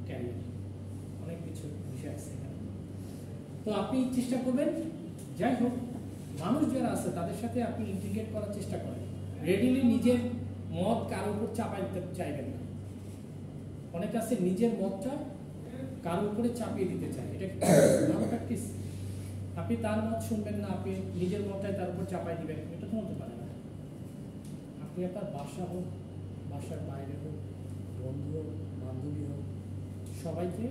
Speaker 1: ক্যারিয়ার, অনেক কিছু বিষয় আছে এখানে। তো আপনি চেষ্টা করবেন, যাই হোক মানুষ যারা আছে তাদের সাথে আপনি ইন্টিগ্রেট করার চেষ্টা করেন, রেডিলি নিজের মত কারোর উপর চাপাই দিতে চাইবেন না। অনেকে আছে নিজের মতটা কারোর উপরে চাপিয়ে দিতে চায়, এটা ভালো প্র্যাকটিস। আপনি তার মত শুনবেন না, আপনি নিজের মতটাই তার উপর চাপাই দিবেন, এটা তো হতে পারে না। আপনি আপনার বাসা হোক, বাসার বাইরে হোক, বন্ধু হোক, বান্ধবী হোক, সবাইকে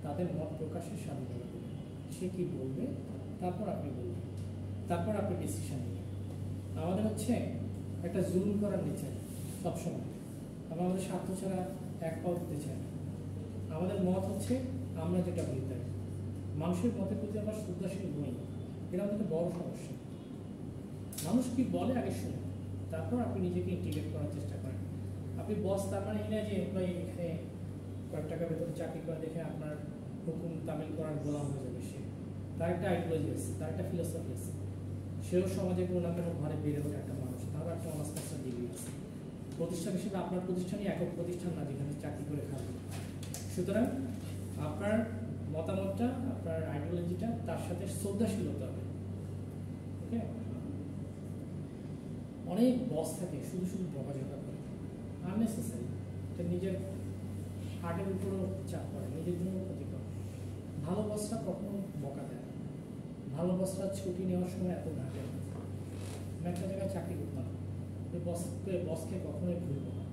Speaker 1: তাদের মত প্রকাশের স্বাধীনতা দেবেন। সে কি বলবে তারপর আপনি বলবেন, তারপর আপনি ডিসিশন নেবেন। আমাদের হচ্ছে একটা জুলুম করার নেচার সবসময়, আমরা আমাদের স্বার্থ ছাড়া এক পাও দিতে চাই না। আমাদের মত হচ্ছে আমরা যেটা বলি তাই, মানুষের মতের প্রতি আমরা শ্রদ্ধাশীল নই, এটা আমাদের বড় সমস্যা। মানুষ কি বলে আগে শুনে, তারপর আপনি নিজেকে ইন্টিগ্রেট করার চেষ্টা করেন। আপনি বস তার মানে এই না যে এমপ্লয়ি এখানে কয়েক টাকা বেতনে চাকরি করে দেখে আপনার হুকুম তামিল করার গোলাম হয়ে যাবে সে, তার একটা আইডিওলজি আছে, তার একটা ফিলোসফি আছে। সেও সমাজে কোনো না কোনো ঘরে বেড়ে ওঠে একটা মানুষ, তারও একটা অনার্স মাস্টার ডিগ্রি আছে। প্রতিষ্ঠান হিসেবে আপনার প্রতিষ্ঠানই একক প্রতিষ্ঠান না যেখানে চাকরি করে খাবে। সুতরাং আপনার মতামতটা, আপনার আইডিওলজিটা তার সাথে শ্রদ্ধাশীল হতে হবে। ওকে, অনেক বস থাকে শুধু শুধু বকাঝকা করে, আননেসেসারি। এটা নিজের হার্টের উপরও চাপ পড়ে, নিজের জন্য ক্ষতি করে। ভালো বসরা কখনো বকা দেয় না, ভালো বসরা ছুটি নেওয়ার সময় এত ঘাটে না। আমি একটা জায়গায় চাকরি করতাম, ওই বসকে কখনোই ভুলব না,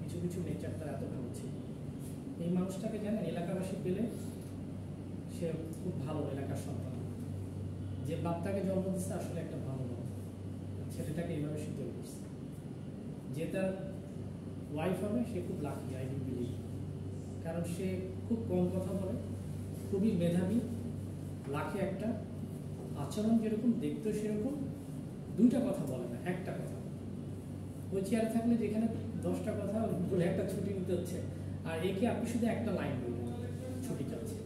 Speaker 1: কিছু কিছু নেচার তার এত ভালো ছিল। এই মানুষটাকে জানেন এলাকাবাসী পেলে সে খুব ভালো এলাকার সন্তান, যে বাপটাকে জন্ম দিচ্ছে আসলে একটা ভালো বাপ, ছেলেটাকে এইভাবে শিখতে করছে। যে তার ওয়াইফ হবে সে খুব লাকি, আই ডু বিলিভ, কারণ সে খুব কম কথা বলে, খুবই মেধাবী, লাখে একটা, আচরণ যেরকম দেখতেও সেরকম, দুইটা কথা বলে না, একটা কথা। ওই চেয়ারে থাকলে যেখানে 10টা কথা বলে একটা ছুটি নিতে হচ্ছে, আর একে আপনি শুধু একটা লাইন বলবেন ছুটি চাচ্ছে,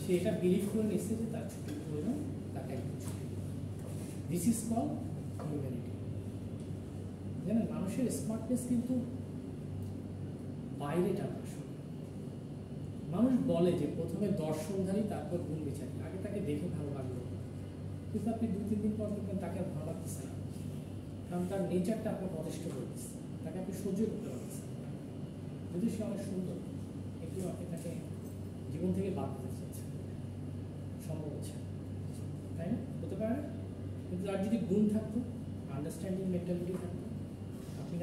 Speaker 1: সে এটা বিলিভ করে নিচ্ছে যে তার ছুটির প্রয়োজন, তাকে একদম ছুটি। This is call humanity. জানেন মানুষের স্মার্টনেস কিন্তু বাইরেটা না। মানুষ বলে যে প্রথমে দর্শনধারী তারপর গুণ বিচারী, আগে তাকে দেখে ভালো লাগলো, কিন্তু আপনি 2-3 দিন পর দেখবেন তাকে আর ভালো লাগতেছে না, কারণ তার নেচারটা আপনার প্রতিষ্ঠ করে দিচ্ছে, তাকে আপনি সহ্য করতে পারছেন। যদি সে অনেক সুন্দর, একটু আপনি তাকে জীবন থেকে বাদ দিতে চাচ্ছেন, সম্ভব হচ্ছে, তাই না? হতে পারে। কিন্তু আর যদি গুণ থাকতো, আন্ডারস্ট্যান্ডিং মেন্টালিটি থাকতো, আপনি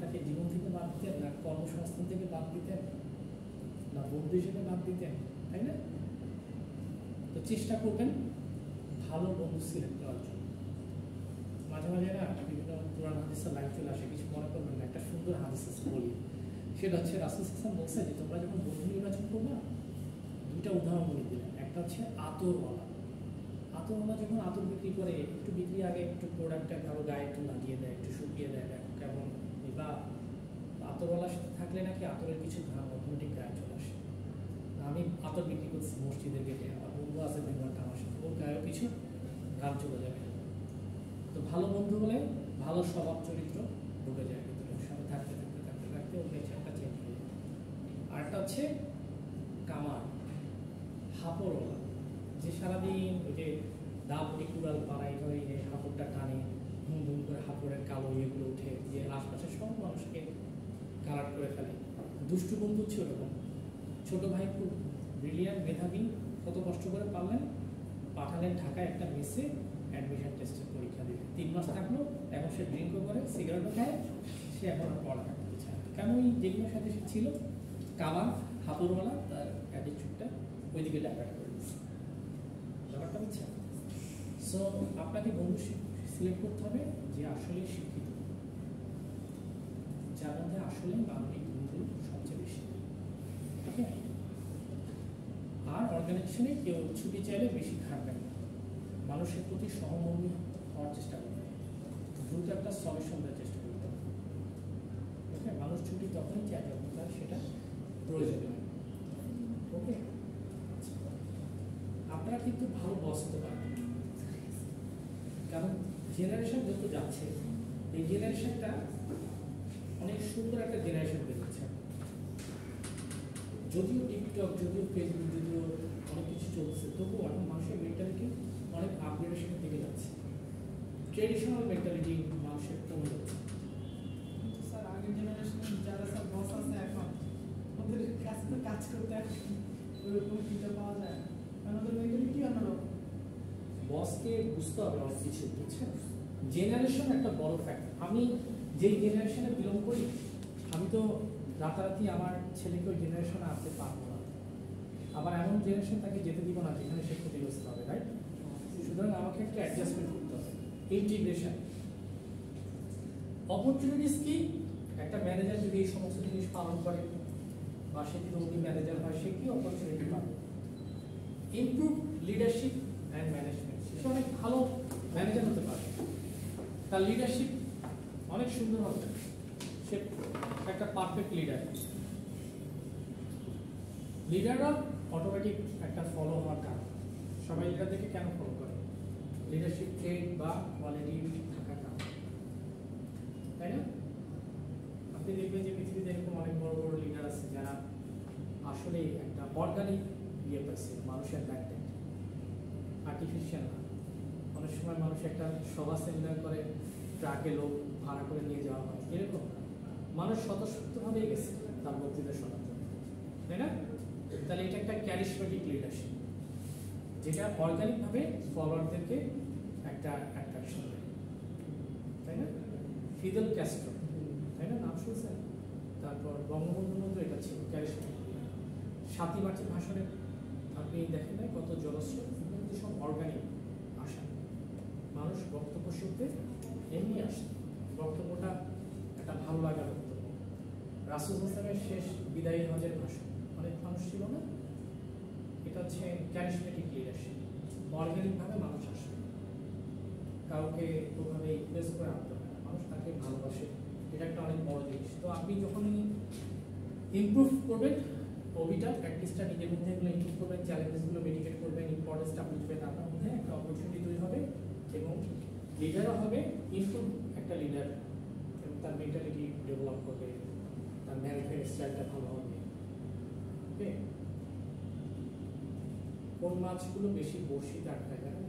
Speaker 1: তাকে জীবন থেকে বাদ দিতেন না, কর্মসংস্থান থেকে বাদ দিতেন না, বন্ধু হিসেবে বাদ দিতেন, তাই না? তো চেষ্টা করবেন ভালো বন্ধু সিলেক্ট করার জন্য। মাঝে মাঝে না বিভিন্ন পুরান হাদিসের লাইফ চলে আসে, কিছু মনে করবেন না, একটা সুন্দর হাদিস বলি। সেটা হচ্ছে রাসূল সাল্লাল্লাহু আলাইহি ওয়াসাল্লাম বলছে যে তোমরা যখন বন্ধু নির্বাচন করবে, দুইটা উদাহরণ বলে দিলেন। একটা হচ্ছে আতরওয়ালা। আতরওয়ালা যখন আতর বিক্রি করে, একটু বিক্রি আগে একটু প্রোডাক্টটা কারো গায়ে একটু লাগিয়ে দেয়, একটু শুকিয়ে দেয়, দেখো কেমন। বা আতরওয়ালার সাথে থাকলে নাকি আতরের কিছু ঘাম অটোমেটিক গায়ে চলে আসে। আমি আতর বিক্রি করছি মসজিদের গেটে, আমার বন্ধু আছে 2 ঘন্টা আমার সাথে, ওর গায়েও কিছু ঘাম চলে যাবে। তো ভালো বন্ধু হলে ভালো স্বভাব চরিত্র ঢুকে যায় ভিতরে, ওর সাথে থাকতে থাকতে থাকতে থাকতে ওর নেচারটা চেঞ্জ হয়ে যায়। আরেকটা হচ্ছে কামার, হাঁপড়ওয়ালা, যে সারাদিন ওই যে দাবটি কুড়াল পাড়াই ধরে হাঁপড়টা টানে, ধুম ধুম করে হাঁপড়ের কালো ইয়েগুলো উঠে দিয়ে আশপাশের সব মানুষকে কালার করে ফেলে। দুষ্টু বন্ধু হচ্ছে ওরকম। ছোট ভাই খুব ব্রিলিয়ান্ট, মেধাবী, কত কষ্ট করে পারলেন, পাঠালেন ঢাকায় একটা মেসে অ্যাডমিশন টেস্টের পরীক্ষা দিতে। 3 মাস থাকলো, এখন সে ড্রিঙ্কও করে, সিগারেটও খায়, সে এখন আর পড়ালেখা করতে চায় না। কেন? ওই যেগুলোর সাথে সে ছিল, কামার হাতুরওয়ালা, তার অ্যাটিটিউডটা ওইদিকে ডাইভার্ট করে দিচ্ছে। ব্যাপারটা বুঝছে? সো আপনাকে বন্ধু সিলেক্ট করতে হবে যে আসলে শিক্ষিত, যার মধ্যে আসলে মানবিক গুণগুলো সবচেয়ে বেশি। ঠিক আছে? আর অর্গানাইজেশনে কেউ ছুটি চাইলে বেশি খাটবেন না, মানুষের প্রতি সহমর্মী হওয়ার চেষ্টা করবেন, দ্রুত একটা সলিউশন দেওয়ার চেষ্টা করতে হবে। ওকে, মানুষ ছুটি তখনই চায় যখন তার সেটা প্রয়োজন হয়। ওকে, আপনারা কিন্তু ভালো বস হতে পারবেন, কারণ জেনারেশন যত যাচ্ছে, এই জেনারেশনটা অনেক সুন্দর একটা জেনারেশন বেরোচ্ছে। যদিও টিকটক, যদিও ফেসবুক, যদিও অনেক কিছু চলছে, তবুও এখন মানুষের মেন্টালিটি অনেক আপগ্রেডেশনের দিকে যাচ্ছে। ট্রেডিশনাল মেন্টালিটি মানুষের কমে যাচ্ছে।
Speaker 3: স্যার আগের জেনারেশনের যারা সব বস আছে এখন, ওদের কাছে তো কাজ করতে ওইরকম ফিটা পাওয়া যায় না, কারণ ওদের মেন্টালিটি অন্যরকম।
Speaker 1: বসকে বুঝতে হবে অনেক কিছু, বুঝছেন? জেনারেশন একটা বড় ফ্যাক্টর। আমি যেই জেনারেশনে বিলং করি, আমি তো রাতারাতি আমার ছেলেকে ওই জেনারেশনে আসতে পারবো না। আবার এমন জেনারেশন তাকে যেতে দিব না যেখানে সে ক্ষতিগ্রস্ত হবে, রাইট? সুতরাং আমাকে একটা অ্যাডজাস্টমেন্ট করতে হবে, ইন্টিগ্রেশন। অপরচুনিটিস কি? একটা ম্যানেজার যদি এই সমস্ত জিনিস পালন করে বা সে যদি উনি ম্যানেজার হয়, সে কি অপরচুনিটি পাবে? Improve leadership and management. সে অনেক ভালো ম্যানেজার হতে পারে, তার লিডারশিপ অনেক সুন্দর হবে, সে একটা পারফেক্ট লিডার। লিডাররা অটোমেটিক একটা ফলো হওয়ার কারণ। সবাই লিডারদেরকে কেন ফলো করে? লিডারশিপ ট্রেড বা কোয়ালিটি থাকার কারণ, তাই না? আপনি দেখবেন যে পৃথিবীতে এরকম অনেক বড় বড় লিডার আছে যারা আসলে একটা অর্গানিক ইয়ে পাচ্ছে, মানুষের ব্যাকডেট, আর্টিফিশিয়াল না। অনেক সময় মানুষ একটা সভা সেমিনার করে ট্রাকে লোক ভাড়া করে নিয়ে যাওয়া হয়, এরকম মানুষ স্বতঃস্ফূর্তভাবেই গেছে তার বক্তৃতা শোনার জন্য, তাই না? তাহলে এটা একটা ক্যারিশমেটিক লিডারশিপ, যেটা অর্গানিকভাবে ফলোয়ারদেরকে একটা অ্যাট্রাকশন দেয়, তাই না? ফিদেল ক্যাস্ট্রো, তাই না? নাম শুনছেন? তারপর বঙ্গবন্ধুর মধ্যে এটা ছিল ক্যারিশমেটিক। 7ই মার্চের ভাষণে আপনি দেখেন না কত জলস্রোত, কিন্তু সব অর্গানিক আসা, মানুষ বক্তব্য শুনতে এমনি আসে, বক্তব্যটা একটা ভালো লাগার বক্তব্য। রাসূল হাসানের শেষ বিদায়ী হজের ভাষণ, অনেক মানুষ ছিল না? এটা হচ্ছে ক্যারিশমেটিক লিডারশিপ, অর্গানিকভাবে মানুষ আসে, কাউকে ওভাবে ইমপ্রেস করে আনতে হয় না, মানুষ তাকে ভালোবাসে, এটা একটা অনেক বড় জিনিস। তো আপনি যখনই ইমপ্রুভ করবেন ওবিটা, প্র্যাকটিসটা নিজের মধ্যে এগুলো ইমপ্রুভ করবেন, চ্যালেঞ্জেসগুলো মিটিগেট করবেন, ইম্পর্টেন্সটা বুঝবেন, আপনার মধ্যে একটা অপরচুনিটি তৈরি হবে এবং লিডারও হবে, ইমপ্রুভ একটা লিডার, এবং তার মেন্টালিটি ডেভেলপ করবে, তার ম্যানেজমেন্ট স্টাইলটা ভালো হবে। ওকে, কোন মাছগুলো বেশি বড়শিতে আটকায় জানেন?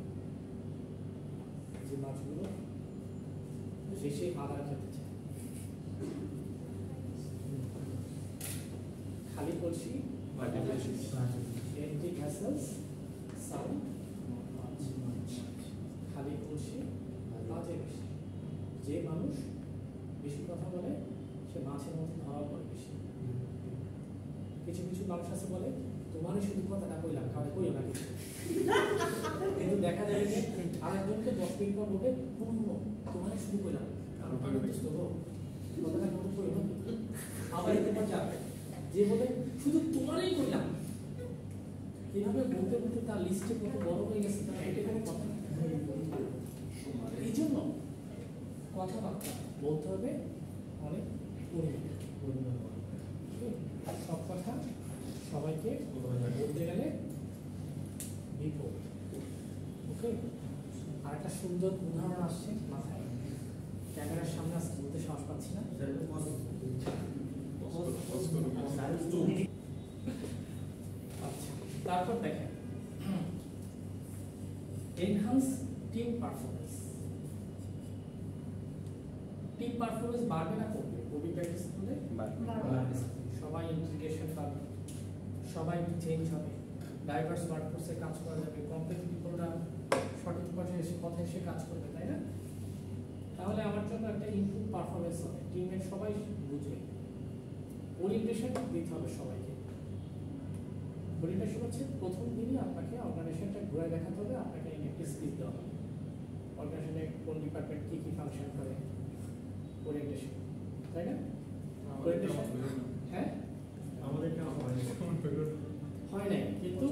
Speaker 1: যে মাছগুলো বেশি আদার খেতে চায়। খালি কলসি, empty vessels, sound much. খালি কলসি, কাজে বেশি। যে মানুষ বেশি কথা বলে সে মাছের মধ্যে ধরা পড়ে বেশি। কিছু কিছু মানুষ আছে বলে তোমারই শুধু কথাটা কইলাম, কাউকে কইও না কিছু। কিন্তু দেখা যায় যে আরেকজনকে 10 মিনিট পর বলে তোমারই শুধু কইলাম, কারণ কথাটা কোনো কইও না। আবার এরকম যাবে যে বলে শুধু তোমারই কইলাম, এইভাবে বলতে বলতে তার লিস্টে কত বড় হয়ে গেছে, তার এটা কোনো কথা না। এই জন্য কথাবার্তা বলতে হবে অনেক পরিমাণে, সব কথা সবাইকে বলতে গেলে বিপদ। ওকে, আর একটা সুন্দর উদাহরণ আসছে মাথায়, ক্যামেরার সামনে আসতে বলতে সাহস পাচ্ছি না। আচ্ছা, তারপর দেখেন enhance team performance. Team performance বাড়বে না কমবে? ওবি প্র্যাকটিস করলে সবাই ইন্টিগ্রেশন পাবে, সবাই চেঞ্জ হবে, ডাইভার্স ওয়ার্কফোর্সে কাজ করা যাবে, কমপ্লেক্স পিপলরা সঠিক পথে এসে কাজ করবে, তাই না? তাহলে আমার জন্য একটা ইমপ্রুভ পারফরমেন্স হবে, টিমের সবাই বুঝবে। ওরিয়েন্টেশন দিতে হবে সবাইকে। ওরিয়েন্টেশন হচ্ছে প্রথম দিনই আপনাকে অর্গানাইজেশনটা ঘুরে দেখাতে হবে, আপনাকে একটা স্কিল দেওয়া হবে, অর্গানাইজেশনে কোন ডিপার্টমেন্ট কী কী ফাংশন করে, ওরিয়েন্টেশন, তাই না? ওরিয়েন্টেশন হ্যাঁ হয় নাই, কিন্তু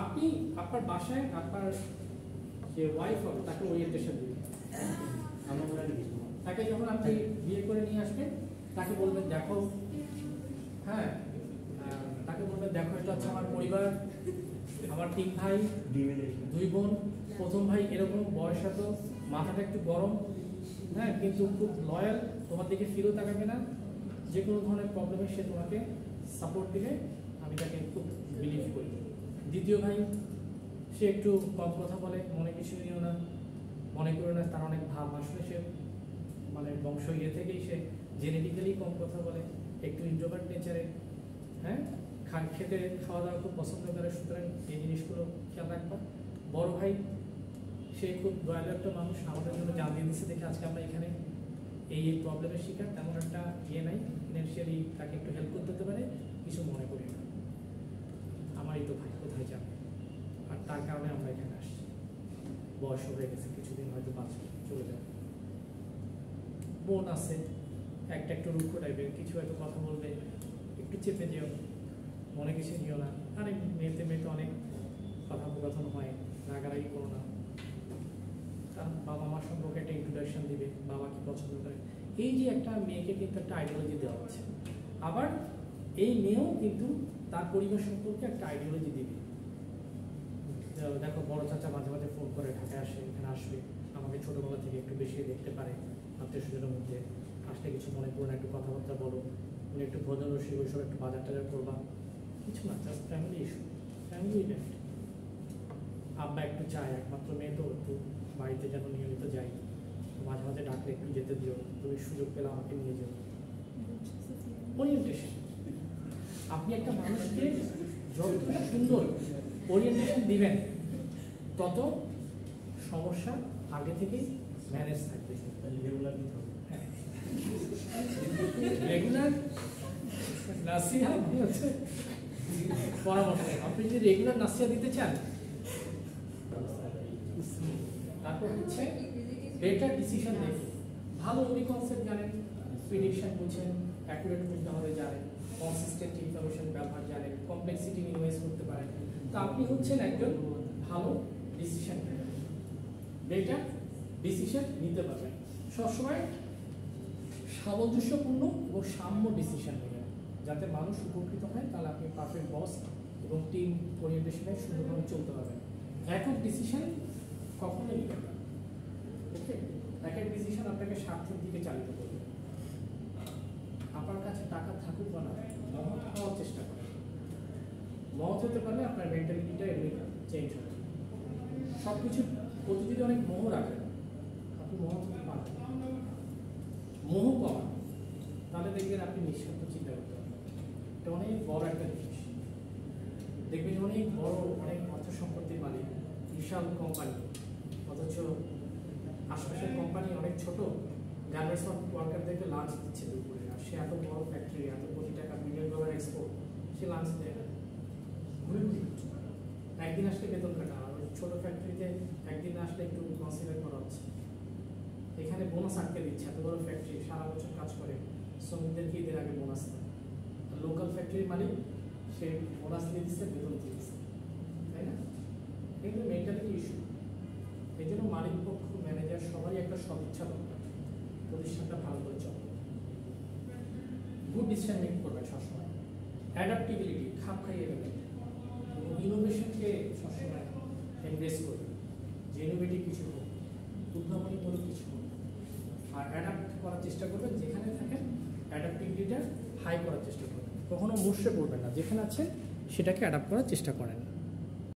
Speaker 1: আপনি আপনার বাসায় আপনার যে ওয়াইফ হবে তাকে ওরিয়েন্টেশন দিবেন। তাকে যখন আপনি বিয়ে করে নিয়ে আসবেন তাকে বলবেন দেখো, হ্যাঁ তাকে বলবেন দেখো এটা হচ্ছে আমার পরিবার, আমার 3 ভাই 2 বোন, প্রথম ভাই এরকম বয়স এত, মাথাটা একটু গরম, হ্যাঁ কিন্তু খুব লয়াল, তোমার দিকে ফিরেও তাকাবে না, যে কোনো ধরনের প্রবলেমে সে তোমাকে সাপোর্ট দিবে, আমি তাকে খুব বিলিভ করি। দ্বিতীয় ভাই সে একটু কম কথা বলে, মনে কিছু নিও না, মনে করো না তার অনেক ভাব, আসলে সে মানে বংশ ইয়ে থেকেই সে জেনেটিক্যালি কম কথা বলে, একটু ইন্ট্রোভার্ট নেচারে, হ্যাঁ খেতে খাওয়া দাওয়া খুব পছন্দ করে, সুতরাং এই জিনিসগুলো খেয়াল রাখবা। বড় ভাই সে খুব দয়ালু একটা মানুষ, আমাদের জন্য জান দিয়ে দিচ্ছে দেখে আজকে আমরা এখানে এই প্রবলেমের শিকার, তেমন একটা ইয়ে নাই, ফিনান্সিয়ালি তাকে একটু হেল্প করতে হতে পারে, কিছু মনে করি না, আমারই তো ভাই কোথায় যাবে, আর তার কারণে আমরা এখানে আসছি, বয়স হয়ে গেছে, কিছুদিন হয়তো বাঁচবে, চলে যাবে। বোন আছে একটা একটু রুক্ষ টাইপের, কিছু হয়তো কথা বলবে, একটু চেপে যেও, মনে কিছু নিও না, আরে মেয়েতে অনেক কথোপকথন হয়, রাগারাগি করো না, তার বাবা মার সম্পর্কে একটা ইন্ট্রোডাকশন দিবে, বাবা কি পছন্দ করে, এই যে একটা মেয়েকে কিন্তু একটা আইডিওলজি দেওয়া হচ্ছে। আবার এই মেয়েও কিন্তু তার পরিবার সম্পর্কে একটা আইডিওলজি দিবে। দেখো বড় চাচা মাঝে মাঝে ফোন করে ঢাকায় আসে, এখানে আসবে, আমাকে ছোটোবেলা থেকে একটু বেশি দেখতে পারে, আত্মীয় স্বজনের মধ্যে আসলে কিছু মনে করো না, একটু কথাবার্তা বলো, উনি একটু ভোজন রসিক, ওইসব একটু বাজার টাজার করবা, কিছু না, just family issue, family event. আব্বা একটু চায়, একমাত্র মেয়ে তো, একটু বাড়িতে যেন নিয়মিত যাই, মাঝে মাঝে ডাকলে একটু যেতে দিও, তুমি সুযোগ পেলে আমাকে নিয়ে যাও। ওরিয়েন্টেশন, আপনি একটা মানুষকে যত সুন্দর ওরিয়েন্টেশন দিবেন তত সমস্যা আগে থেকেই ম্যানেজ থাকবে। রেগুলার নাসিহা হচ্ছে পরামর্শ। আপনি যদি রেগুলার নাসিহা দিতে চান, তারপর হচ্ছে বেটার ডিসিশন দেখুন, ভালো উনি কনসেপ্ট জানেন, প্রিডিকশন বুঝেন, অ্যাকুরেট বুঝতে হবে জানেন, কনসিস্টেন্ট ইনফরমেশন ব্যবহার জানেন, কমপ্লেক্সিটি মিনিমাইজ করতে পারেন, তো আপনি হচ্ছেন একজন ভালো ডিসিশন মেকার, বেটার ডিসিশন নিতে পারবেন। সবসময় সামঞ্জস্যপূর্ণ এবং সাম্য ডিসিশন নেবেন, যাতে মানুষ উপকৃত হয়, তাহলে আপনি পারফেক্ট বস এবং টিম ওরিয়েন্টেশনে সুন্দরভাবে চলতে পারবেন। একক ডিসিশন কখনোই নেবেন না, ওকে? একক ডিসিশন আপনাকে স্বার্থের দিকে চালিত করবে। আপনার কাছে টাকা থাকুক বা না, মহৎ হওয়ার চেষ্টা করেন। মহৎ হতে পারলে আপনার মেন্টালিটিটা এমনি চেঞ্জ হবে। সব কিছুর প্রতি যদি অনেক মোহ রাখেন, আপনি মহৎ হতে পারবেন। মোহ কমান, তাহলে দেখবেন আপনি নিঃস্বার্থ চিন্তা করতে পারবেন। এটা অনেক বড় একটা জিনিস। দেখবেন অনেক বড়, অনেক অর্থ সম্পত্তির মালিক, বিশাল কোম্পানি, অথচ আশপাশের কোম্পানি অনেক ছোট, গার্মেন্টস ওয়ার্কারদেরকে লাঞ্চ দিচ্ছে দুপুরে, আর সে এত বড় ফ্যাক্টরি, এত কোটি টাকা $1 মিলিয়ন এক্সপোর্ট, সে লাঞ্চ দেয় না। একদিন আসলে বেতন কাটা, আর ছোট ফ্যাক্টরিতে একদিন আসলে একটু কনসিডার করা হচ্ছে। এখানে বোনাস আটকে দিচ্ছে, এত বড় ফ্যাক্টরি সারা বছর কাজ করে, শ্রমিকদেরকে ঈদের আগে বোনাস দেয়। আর লোকাল ফ্যাক্টরির মালিক সে বোনাস দিয়ে দিচ্ছে, বেতন দিয়ে দিচ্ছে, তাই না? এগুলো মেন্টালিটি ইস্যু। এই জন্য মালিক পক্ষ, ম্যানেজার সবাই একটা সদিচ্ছা দরকার, প্রতিষ্ঠানটা ভালো করে চলবে। গুড ডিসিশন মেক করবেন সবসময়। অ্যাডাপ্টিবিলিটি, খাপ খাইয়ে দেবেন, এবং ইনোভেশনকে সবসময় এনগ্রেস করবেন, যে ইনোভেটিভ কিছু হোক, উদ্ভাবনীমূলক কিছু হোক। আর অ্যাডাপ্ট করার চেষ্টা করবেন, যেখানে থাকেন অ্যাডাপ্টিবিলিটা হাই করার চেষ্টা করবেন, কখনো মুষড়ে পড়বেন না, যেখানে আছেন সেটাকে অ্যাডাপ্ট করার চেষ্টা করেন।